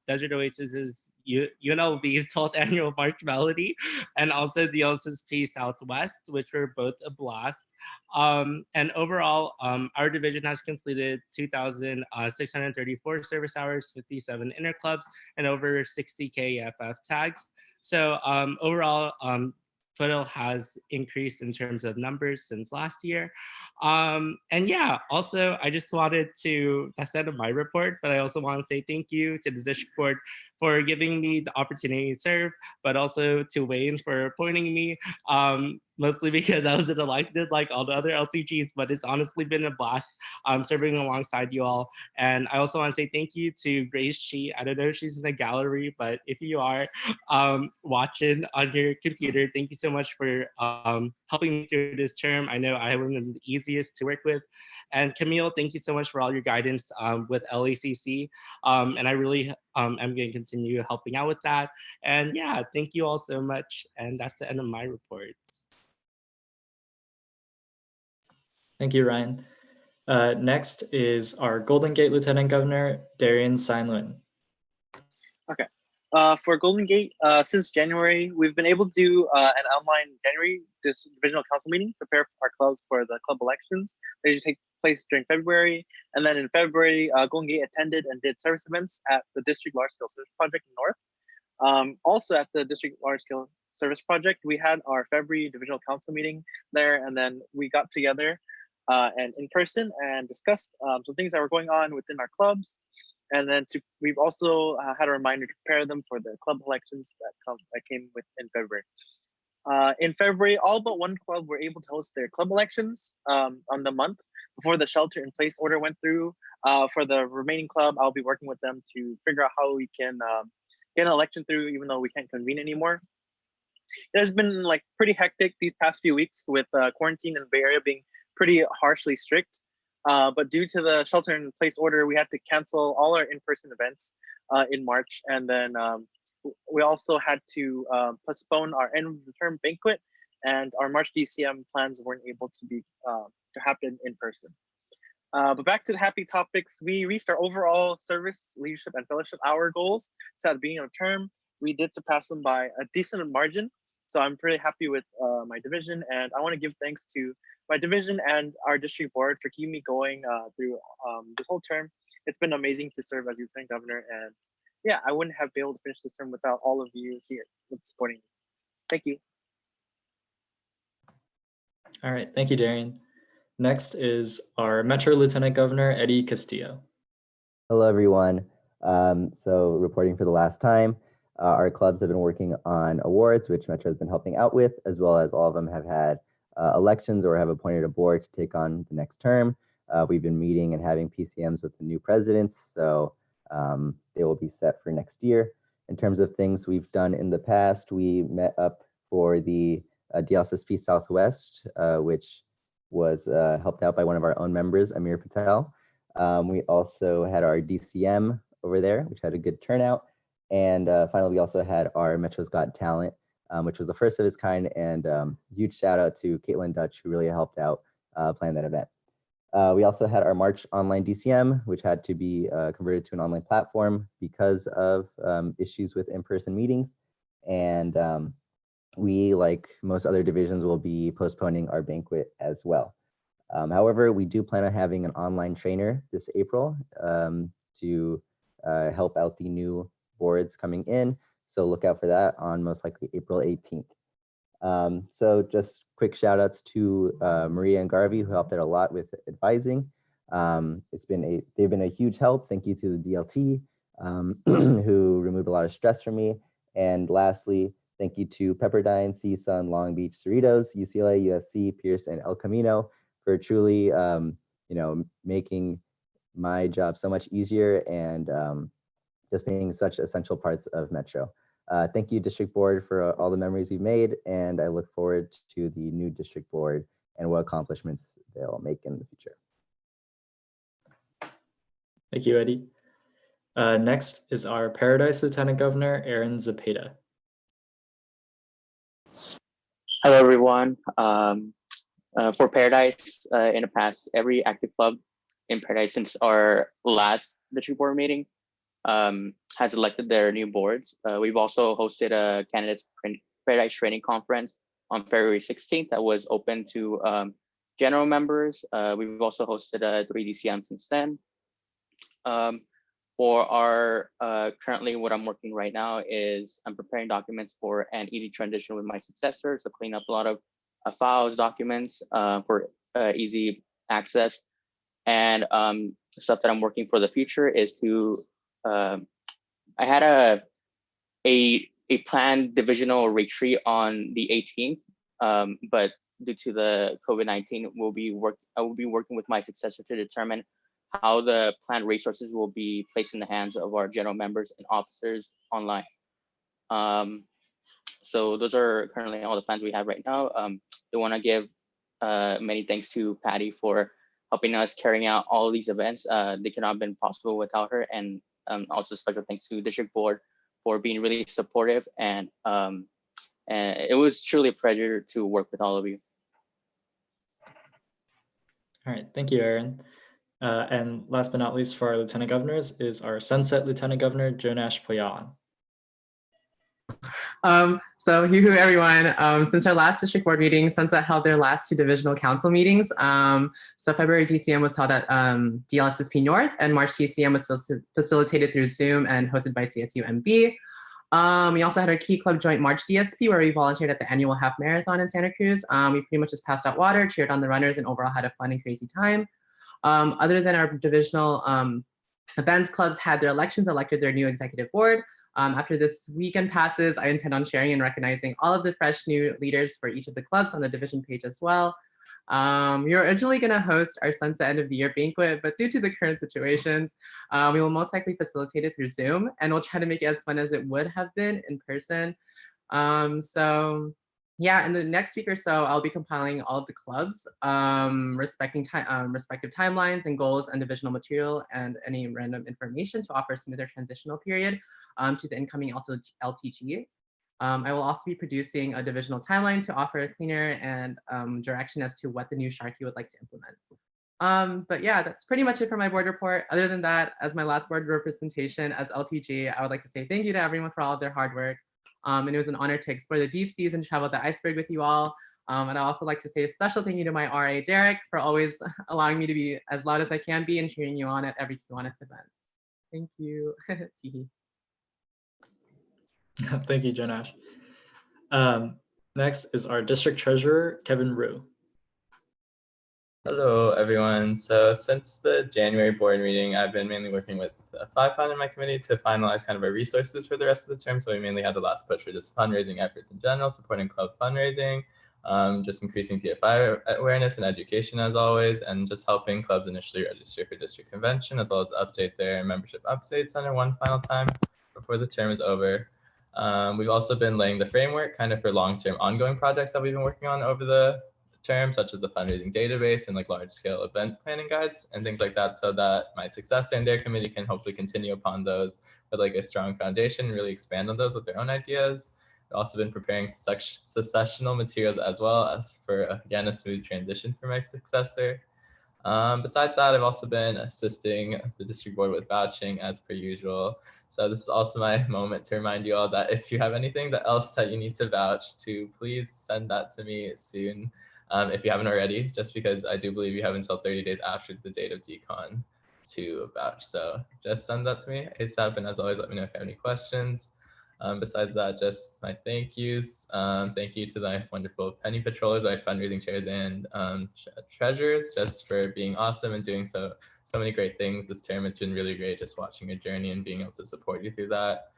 S9: Desert Oasis's UNLV's 12th annual March Melody and also DLSSP Southwest, which were both a blast. And overall, our division has completed 2,634 service hours, 57 interclubs, and over 60 KFF tags. So overall, Foothill has increased in terms of numbers since last year. And yeah, also, I just wanted to, that's the end of my report, but I also want to say thank you to the district board for giving me the opportunity to serve, but also to Wayne for appointing me, mostly because I wasn't elected like all the other LTGs, but it's honestly been a blast serving alongside you all. And I also want to say thank you to Grace Chi. I don't know if she's in the gallery, but if you are watching on your computer, thank you so much for helping me through this term. I know I haven't been the easiest to work with. And Camille, thank you so much for all your guidance with LACC. And I really am going to continue helping out with that. And yeah, thank you all so much. And that's the end of my reports.
S1: Thank you, Ryan. Next is our Golden Gate Lieutenant Governor, Darian Seinlin.
S13: Okay. For Golden Gate, since January, we've been able to do an online divisional council meeting, prepare our clubs for the club elections. They usually take place during February. And then in February, Golden Gate attended and did service events at the District Large Scale Service Project in North. Also at the District Large Scale Service Project, we had our February divisional council meeting there, and then we got together and in person and discussed some things that were going on within our clubs. And then we've also had a reminder to prepare them for the club elections that came in February. In February, all but one club were able to host their club elections on the month before the shelter-in-place order went through. For the remaining club, I'll be working with them to figure out how we can get an election through, even though we can't convene anymore. It has been like pretty hectic these past few weeks with quarantine in the Bay Area being pretty harshly strict. But due to the shelter-in-place order, we had to cancel all our in-person events in March. And then we also had to postpone our end-of-the-term banquet, and our March DCM plans weren't able to happen in person. But back to the happy topics, we reached our overall service, leadership, and fellowship hour goals. So at the beginning of the term, we did surpass them by a decent margin. So I'm pretty happy with my division, and I want to give thanks to my division and our district board for keeping me going through this whole term. It's been amazing to serve as lieutenant governor, and yeah, I wouldn't have been able to finish this term without all of you here supporting me. Thank you.
S1: All right, thank you, Darian. Next is our Metro Lieutenant Governor, Eddie Castillo.
S11: Hello, everyone. So reporting for the last time, our clubs have been working on awards, which Metro has been helping out with, as well as all of them have had elections or have appointed a board to take on the next term. We've been meeting and having PCMs with the new presidents, so they will be set for next year. In terms of things we've done in the past, we met up for the DLSSP Southwest, which was helped out by one of our own members, Amir Patel. We also had our DCM over there, which had a good turnout. And finally, we also had our Metro's Got Talent, which was the first of its kind. And huge shout out to Caitlin Dutch, who really helped out plan that event. We also had our March online DCM, which had to be converted to an online platform because of issues with in-person meetings. And we, like most other divisions, will be postponing our banquet as well. However, we do plan on having an online trainer this April to help out the new boards coming in. So look out for that on most likely April 18th. So just quick shout outs to Maria and Garvey, who helped out a lot with advising. They've been a huge help. Thank you to the DLT, who removed a lot of stress from me. And lastly, thank you to Pepperdine, CSUN, Long Beach, Cerritos, UCLA, USC, Pierce, and El Camino for truly, making my job so much easier and just being such essential parts of Metro. Thank you, District Board, for all the memories you've made, and I look forward to the new District Board and what accomplishments they'll make in the future.
S1: Thank you, Eddie. Next is our Paradise Lieutenant Governor, Aaron Zepeda.
S10: Hello, everyone. For Paradise, in the past, every active club in Paradise since our last district board meeting has elected their new boards. We've also hosted a candidates Paradise training conference on February 16th that was open to general members. We've also hosted a 3 DCM since then. For our currently what I'm working right now is I'm preparing documents for an easy transition with my successor. So clean up a lot of files, documents for easy access. And stuff that I'm working for the future is to, I had a planned divisional retreat on the 18th, but due to the COVID-19, I will be working with my successor to determine how the planned resources will be placed in the hands of our general members and officers online. So those are currently all the plans we have right now. I want to give many thanks to Patty for helping us carrying out all of these events. They could not have been possible without her. And also special thanks to District Board for being really supportive. And it was truly a pleasure to work with all of you.
S1: All right, thank you, Aaron. And last but not least for our Lieutenant Governors is our Sunset Lieutenant Governor, Jonash Poyan.
S16: So yoo-hoo everyone. Since our last district board meeting, Sunset held their last 2 divisional council meetings. So February DCM was held at DLSSP North, and March DCM was facilitated through Zoom and hosted by CSU MB. We also had our Key Club Joint March DSP, where we volunteered at the annual half marathon in Santa Cruz. We pretty much just passed out water, cheered on the runners, and overall had a fun and crazy time. Other than our divisional events, clubs had their elections, elected their new executive board. After this weekend passes, I intend on sharing and recognizing all of the fresh new leaders for each of the clubs on the division page as well. We were originally going to host our Sunset End of the Year banquet, but due to the current situations, we will most likely facilitate it through Zoom, and we'll try to make it as fun as it would have been in person. So yeah, in the next week or so, I'll be compiling all of the clubs, respective timelines and goals and divisional material and any random information to offer a smoother transitional period to the incoming LTG. I will also be producing a divisional timeline to offer a cleaner and direction as to what the new Sharky would like to implement. But yeah, that's pretty much it for my board report. Other than that, as my last board representation as LTG, I would like to say thank you to everyone for all of their hard work. And it was an honor to explore the deep seas and travel the iceberg with you all. And I'd also like to say a special thank you to my RA, Derek, for always allowing me to be as loud as I can be and cheering you on at every Kiwanis event. Thank you. Teehee.
S1: Thank you, Jonash. Next is our District Treasurer, Kevin Rue.
S14: Hello, everyone. So since the January board meeting, I've been mainly working with Flag Fund in my committee to finalize kind of our resources for the rest of the term. So we mainly had the last push for just fundraising efforts in general, supporting club fundraising, just increasing TFI awareness and education as always, and just helping clubs initially register for district convention, as well as update their membership updates under one final time before the term is over. We've also been laying the framework kind of for long-term ongoing projects that we've been working on over the term, such as the fundraising database and like large-scale event planning guides and things like that, so that my successor and their committee can hopefully continue upon those with like a strong foundation and really expand on those with their own ideas. I've also been preparing successional materials as well as for, again, a smooth transition for my successor. Besides that, I've also been assisting the district board with vouching as per usual. So this is also my moment to remind you all that if you have anything else that you need to vouch to, please send that to me soon. If you haven't already, just because I do believe you have until 30 days after the date of decon to vouch. So just send that to me ASAP. And as always, let me know if you have any questions. Besides that, just my thank yous. Thank you to my wonderful penny patrollers, our fundraising chairs and treasurers, just for being awesome and doing so many great things this term. It's been really great just watching your journey and being able to support you through that.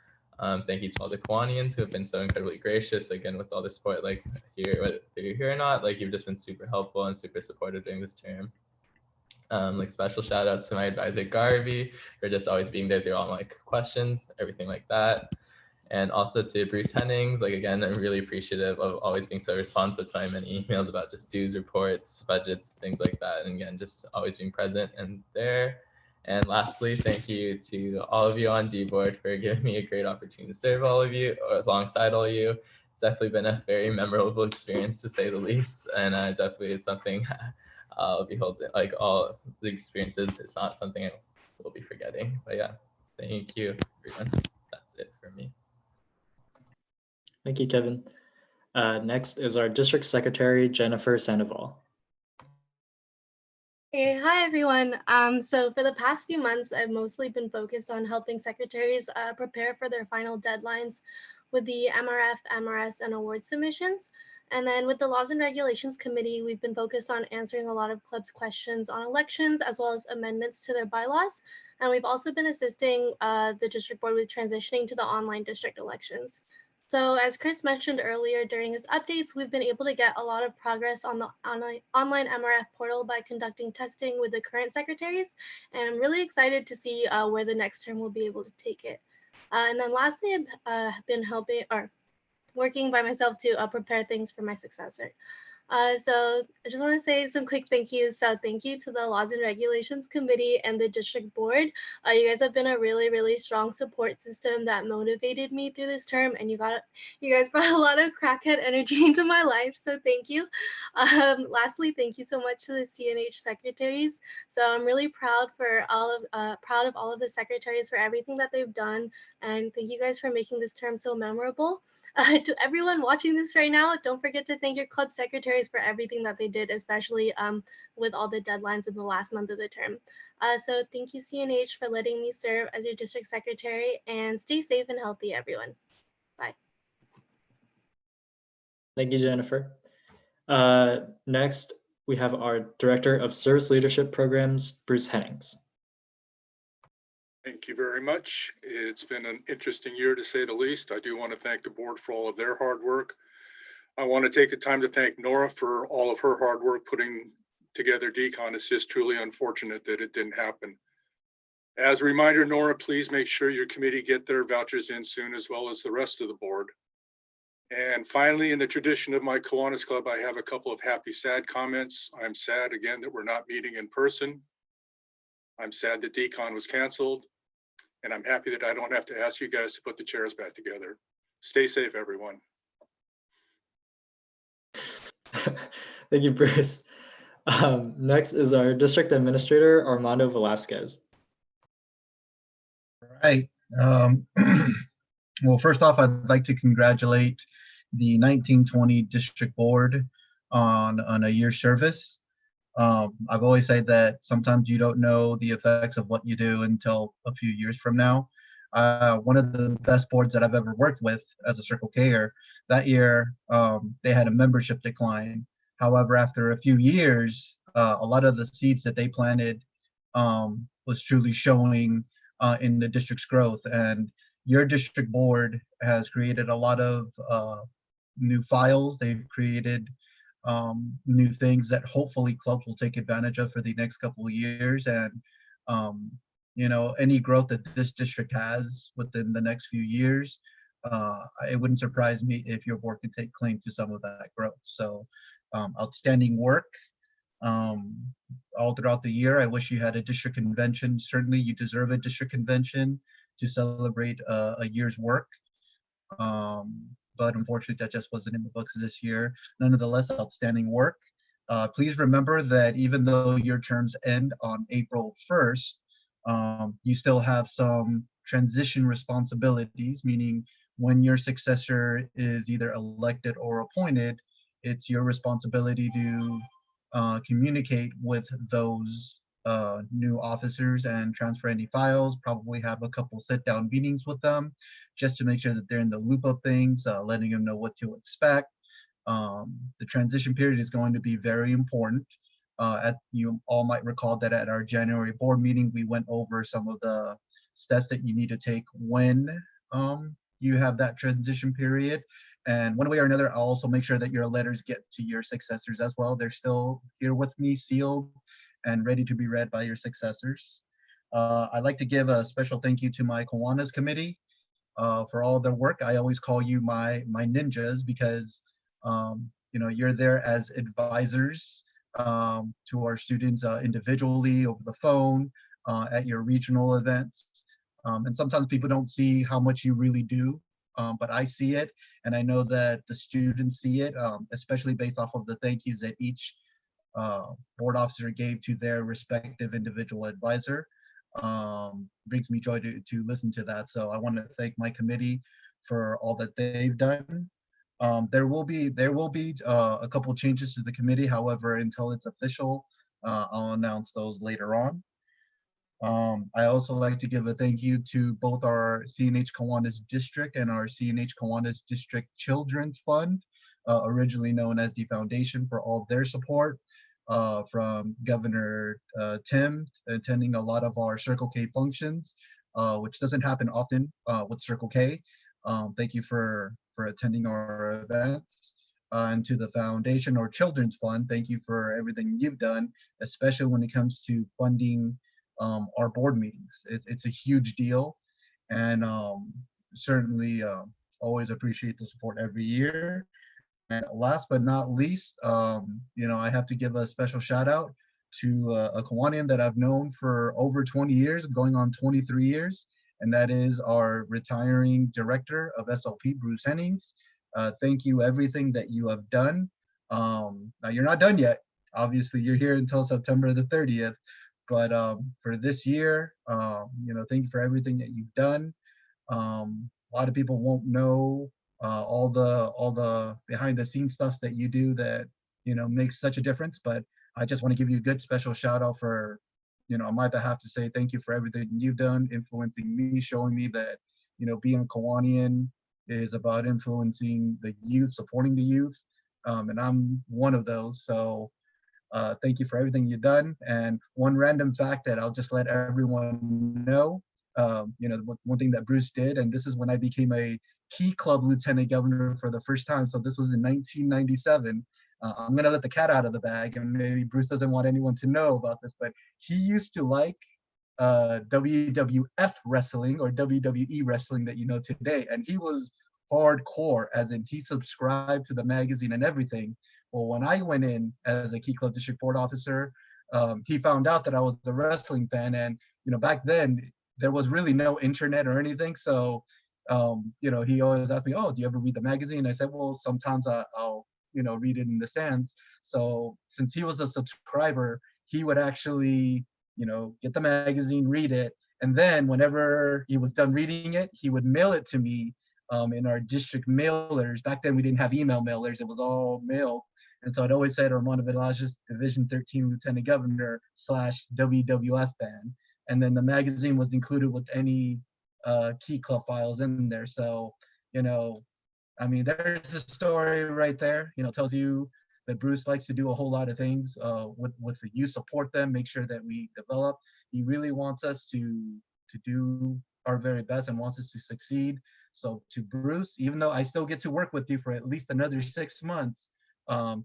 S14: Thank you to all the Kiwanians who have been so incredibly gracious, again, with all the support, like here, whether you're here or not, like you've just been super helpful and super supportive during this term. Like special shout outs to my advisor Garvey for just always being there through all my questions, everything like that. And also to Bruce Hennings, like again, I'm really appreciative of always being so responsive to my many emails about just dues reports, budgets, things like that. And again, just always being present and there. And lastly, thank you to all of you on D-Board for giving me a great opportunity to serve all of you, or alongside all of you. It's definitely been a very memorable experience, to say the least, and definitely it's something I'll be holding, like all the experiences. It's not something I will be forgetting. But yeah, thank you, everyone. That's it for me.
S1: Thank you, Kevin. Next is our District Secretary, Jennifer Sandoval.
S2: Hey, hi everyone. So for the past few months, I've mostly been focused on helping secretaries prepare for their final deadlines with the MRF, MRS, and award submissions. And then with the Laws and Regulations Committee, we've been focused on answering a lot of clubs' questions on elections, as well as amendments to their bylaws. And we've also been assisting the district board with transitioning to the online district elections. So as Chris mentioned earlier during his updates, we've been able to get a lot of progress on the online MRF portal by conducting testing with the current secretaries. And I'm really excited to see where the next term will be able to take it. And then lastly, I've been working by myself to prepare things for my successor. So I just want to say some quick thank yous. So thank you to the Laws and Regulations Committee and the District Board. You guys have been a really, really strong support system that motivated me through this term, and you guys brought a lot of crackhead energy into my life. So thank you. Lastly, thank you so much to the CNH secretaries. So I'm really proud of all of the secretaries for everything that they've done, and thank you guys for making this term so memorable. To everyone watching this right now, don't forget to thank your club secretaries for everything that they did, especially with all the deadlines in the last month of the term. So thank you, CNH, for letting me serve as your district secretary, and stay safe and healthy, everyone. Bye.
S1: Thank you, Jennifer. Next, we have our Director of Service Leadership Programs, Bruce Hennings.
S3: Thank you very much. It's been an interesting year, to say the least. I do want to thank the board for all of their hard work. I want to take the time to thank Nora for all of her hard work putting together DCON. It's just truly unfortunate that it didn't happen. As a reminder, Nora, please make sure your committee get their vouchers in soon, as well as the rest of the board. And finally, in the tradition of my Kiwanis Club, I have a couple of happy, sad comments. I'm sad again that we're not meeting in person. I'm sad that DCON was canceled, and I'm happy that I don't have to ask you guys to put the chairs back together. Stay safe, everyone.
S1: Thank you, Bruce. Next is our District Administrator, Armando Velazquez.
S15: All right. Well, first off, I'd like to congratulate the 1920 District Board on a year's service. I've always said that sometimes you don't know the effects of what you do until a few years from now. One of the best boards that I've ever worked with as a Circle K-er, that year they had a membership decline. However, after a few years, a lot of the seeds that they planted was truly showing in the district's growth. And your district board has created a lot of new files. They've created new things that hopefully clubs will take advantage of for the next couple of years. And you know, any growth that this district has within the next few years, it wouldn't surprise me if your board can take claim to some of that growth. So outstanding work all throughout the year. I wish you had a district convention. Certainly you deserve a district convention to celebrate a year's work. But unfortunately that just wasn't in the books this year. Nonetheless, outstanding work. Please remember that even though your terms end on April 1st, you still have some transition responsibilities, meaning when your successor is either elected or appointed, it's your responsibility to communicate with those new officers and transfer any files, probably have a couple sit-down meetings with them just to make sure that they're in the loop of things, letting them know what to expect. The transition period is going to be very important. You all might recall that at our January board meeting, we went over some of the steps that you need to take when you have that transition period. And one way or another, I'll also make sure that your letters get to your successors as well. They're still here with me, sealed and ready to be read by your successors. I'd like to give a special thank you to my Kiwanis committee for all their work. I always call you my ninjas because you know, you're there as advisors to our students individually over the phone, at your regional events. And sometimes people don't see how much you really do, but I see it, and I know that the students see it, especially based off of the thank yous that each board officer gave to their respective individual advisor. Brings me joy to listen to that. So I want to thank my committee for all that they've done. There will be a couple changes to the committee. However, until it's official, I'll announce those later on. I also like to give a thank you to both our CNH Kiwanis District and our CNH Kiwanis District Children's Fund, originally known as the Foundation, for all their support, from Governor Tim attending a lot of our Circle K functions, which doesn't happen often with Circle K. Thank you for attending our events. And to the Foundation or Children's Fund, thank you for everything you've done, especially when it comes to funding our board meetings. It's a huge deal, and certainly always appreciate the support every year. And last but not least, I have to give a special shout out to a Kiwanian that I've known for over 20 years, going on 23 years, and that is our retiring director of SLP, Bruce Hennings. Thank you, everything that you have done. Now you're not done yet. Obviously, you're here until September the 30th. But for this year, thank you for everything that you've done. A lot of people won't know all the behind the scenes stuff that you do that makes such a difference. But I just want to give you a good special shout out for, on my behalf, to say thank you for everything you've done, influencing me, showing me that being a Kiwanian is about influencing the youth, supporting the youth, and I'm one of those. So. Thank you for everything you've done. And one random fact that I'll just let everyone know, one thing that Bruce did, and this is when I became a Key Club Lieutenant Governor for the first time. So this was in 1997. I'm gonna let the cat out of the bag, and maybe Bruce doesn't want anyone to know about this, but he used to like WWF wrestling or WWE wrestling that you know today. And he was hardcore, as in he subscribed to the magazine and everything. Well, when I went in as a Key Club District Board Officer, he found out that I was a wrestling fan, and back then there was really no internet or anything. So, he always asked me, "Oh, do you ever read the magazine?" I said, "Well, sometimes I'll read it in the stands." So, since he was a subscriber, he would actually get the magazine, read it, and then whenever he was done reading it, he would mail it to me in our district mailers. Back then we didn't have email mailers; it was all mail. And so I'd always said Armando Velazquez, Division 13 Lieutenant Governor / WWF fan. And then the magazine was included with any Key Club files in there. So, there's a story right there, tells you that Bruce likes to do a whole lot of things with the youth, support them, make sure that we develop. He really wants us to do our very best and wants us to succeed. So to Bruce, even though I still get to work with you for at least another 6 months,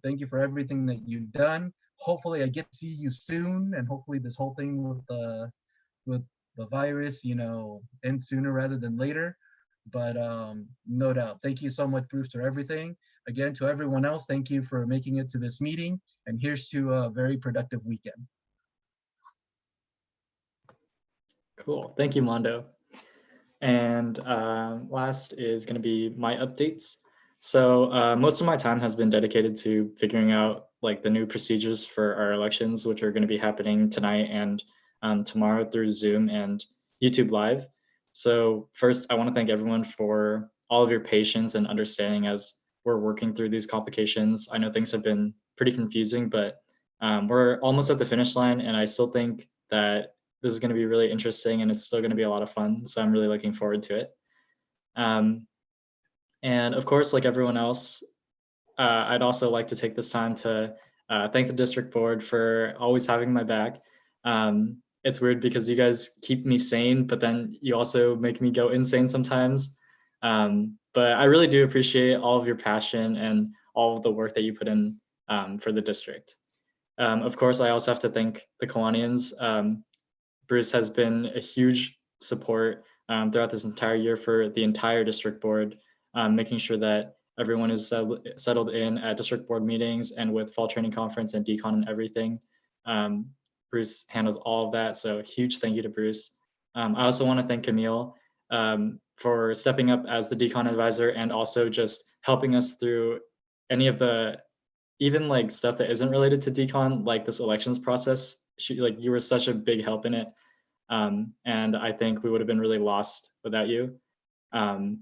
S15: thank you for everything that you've done. Hopefully I get to see you soon, and hopefully this whole thing with the virus, ends sooner rather than later. But no doubt, thank you so much, Bruce, for everything. Again, to everyone else, thank you for making it to this meeting, and here's to a very productive weekend.
S1: Cool, thank you, Mondo. And last is going to be my updates. So most of my time has been dedicated to figuring out the new procedures for our elections, which are going to be happening tonight and tomorrow through Zoom and YouTube Live. So first, I want to thank everyone for all of your patience and understanding as we're working through these complications. I know things have been pretty confusing, but we're almost at the finish line, and I still think that this is going to be really interesting, and it's still going to be a lot of fun. So I'm really looking forward to it. And of course, like everyone else, I'd also like to take this time to thank the district board for always having my back. It's weird because you guys keep me sane, but then you also make me go insane sometimes. But I really do appreciate all of your passion and all of the work that you put in for the district. Of course, I also have to thank the Kiwanians. Bruce has been a huge support throughout this entire year for the entire district board, making sure that everyone is settled in at district board meetings and with fall training conference and decon and everything. Bruce handles all of that. So huge thank you to Bruce. I also want to thank Camille for stepping up as the decon advisor and also just helping us through any of the, even like stuff that isn't related to decon, like this elections process. You were such a big help in it. And I think we would have been really lost without you. And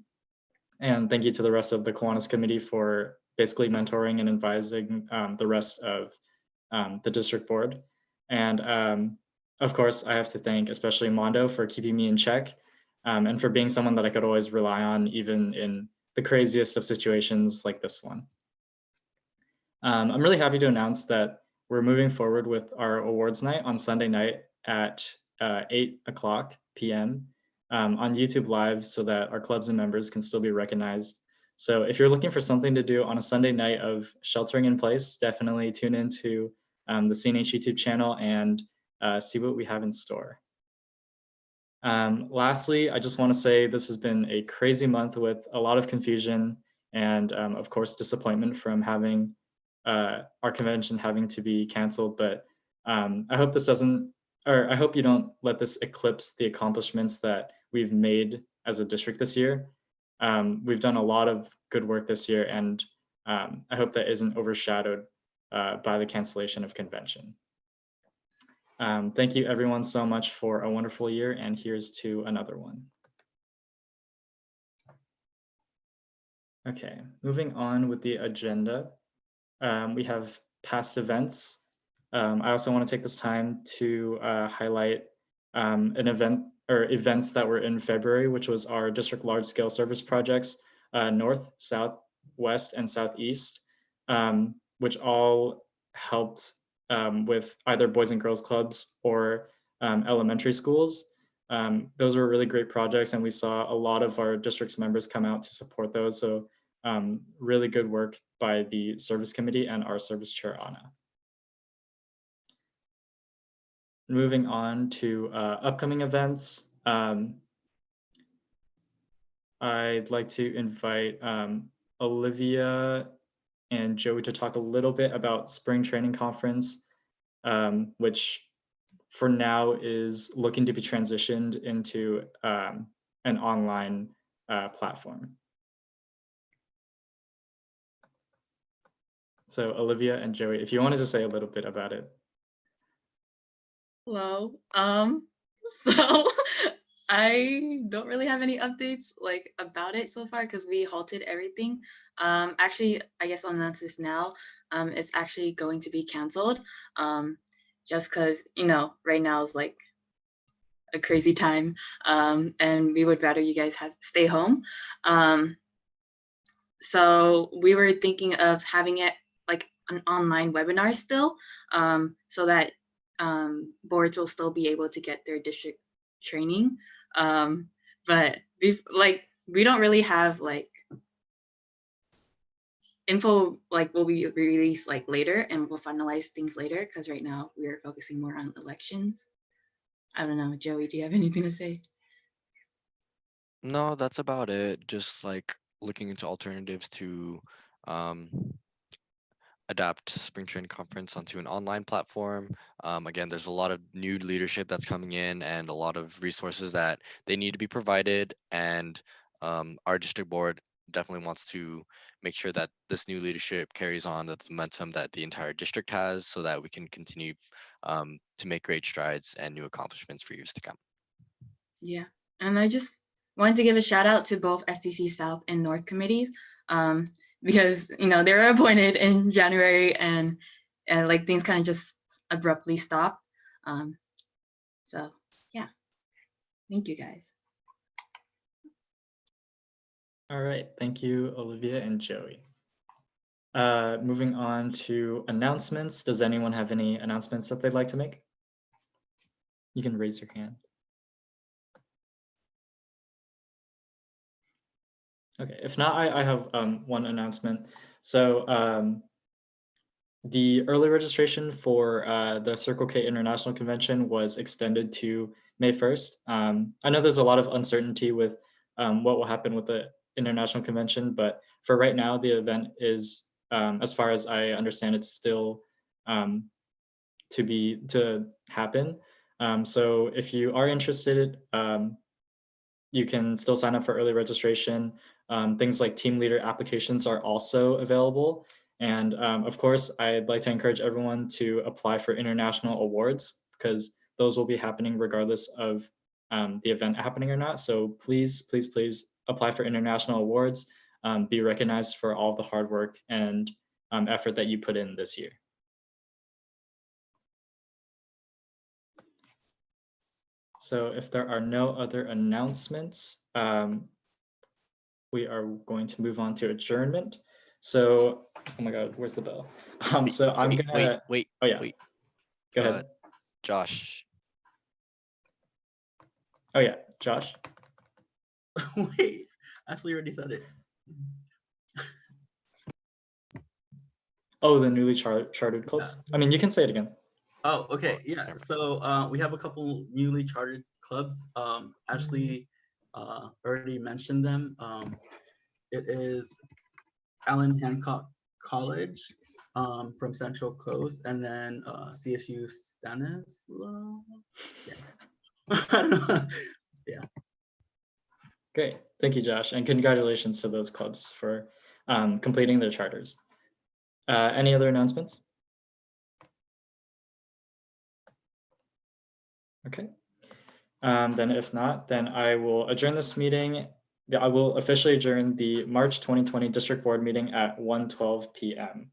S1: thank you to the rest of the Kiwanis committee for basically mentoring and advising the rest of the district board. And of course, I have to thank especially Armando for keeping me in check and for being someone that I could always rely on, even in the craziest of situations like this one. I'm really happy to announce that we're moving forward with our awards night on Sunday night at 8:00 p.m. On YouTube Live so that our clubs and members can still be recognized. So if you're looking for something to do on a Sunday night of sheltering in place, definitely tune into the CNH YouTube channel and see what we have in store. Lastly, I just want to say this has been a crazy month with a lot of confusion and of course disappointment from having our convention having to be canceled. But I hope this doesn't, or I hope you don't let this eclipse the accomplishments that we've made as a district this year. We've done a lot of good work this year, and I hope that isn't overshadowed by the cancellation of convention. Thank you everyone so much for a wonderful year, and here's to another one. Okay, moving on with the agenda. We have past events. I also want to take this time to highlight an event or events that were in February, which was our district large scale service projects, North, South, West, and Southeast, which all helped with either boys and girls clubs or elementary schools. Those were really great projects, and we saw a lot of our district's members come out to support those. So really good work by the service committee and our service chair, Anna. Moving on to upcoming events, I'd like to invite Olivia and Joey to talk a little bit about Spring Training Conference, which for now is looking to be transitioned into an online platform. So Olivia and Joey, if you wanted to say a little bit about it.
S22: Hello. So I don't really have any updates like about it so far because we halted everything. Actually, I guess I'll announce this now. It's actually going to be canceled. Just because, you know, right now is like a crazy time. And we would rather you guys stay home. So we were thinking of having it like an online webinar still, so that boards will still be able to get their district training. But we don't really have like info like will be released like later, and we'll finalize things later because right now we are focusing more on elections. I don't know, Joey, do you have anything to say?
S18: No, that's about it. Just like looking into alternatives to adapt Spring Training Conference onto an online platform. Again, there's a lot of new leadership that's coming in and a lot of resources that they need to be provided. And our district board definitely wants to make sure that this new leadership carries on the momentum that the entire district has so that we can continue to make great strides and new accomplishments for years to come.
S22: Yeah, and I just wanted to give a shout out to both SDC South and North committees, because you know they were appointed in January and like things kind of just abruptly stopped. So yeah, thank you guys.
S1: All right, thank you, Olivia and Joey. Moving on to announcements. Does anyone have any announcements that they'd like to make? You can raise your hand. Okay, if not, I have one announcement. So the early registration for the Circle K International Convention was extended to May 1st. I know there's a lot of uncertainty with what will happen with the International Convention, but for right now, the event is, as far as I understand, it's still to happen. So if you are interested, you can still sign up for early registration. Things like team leader applications are also available. And of course, I'd like to encourage everyone to apply for international awards because those will be happening regardless of the event happening or not. So please, please, please apply for international awards, be recognized for all the hard work and effort that you put in this year. So if there are no other announcements, we are going to move on to adjournment. So, oh my God, where's the bell? So I'm gonna
S18: wait.
S1: Oh yeah,
S18: Wait.
S1: go ahead.
S18: Josh.
S1: Oh yeah, Josh.
S12: Wait, Ashley already said it.
S1: Oh, the newly chartered clubs. I mean, you can say it again.
S12: Oh, okay, yeah. So we have a couple newly chartered clubs. Ashley already mentioned them. It is Allen Hancock College from Central Coast, and then CSU Stanislaus. Yeah. I don't know. Yeah.
S1: Great, thank you, Josh, and congratulations to those clubs for completing their charters. Any other announcements? Okay. Then if not, then I will adjourn this meeting. I will officially adjourn the March 2020 District Board meeting at 1:12 p.m.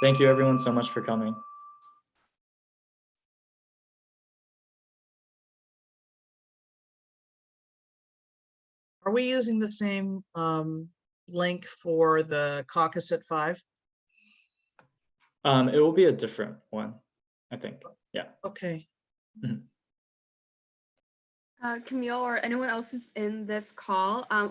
S1: Thank you everyone so much for coming.
S19: Are we using the same link for the caucus at 5?
S1: It will be a different one, I think. Yeah.
S19: Okay.
S1: Mhm.
S20: Camille or anyone else who's in this call,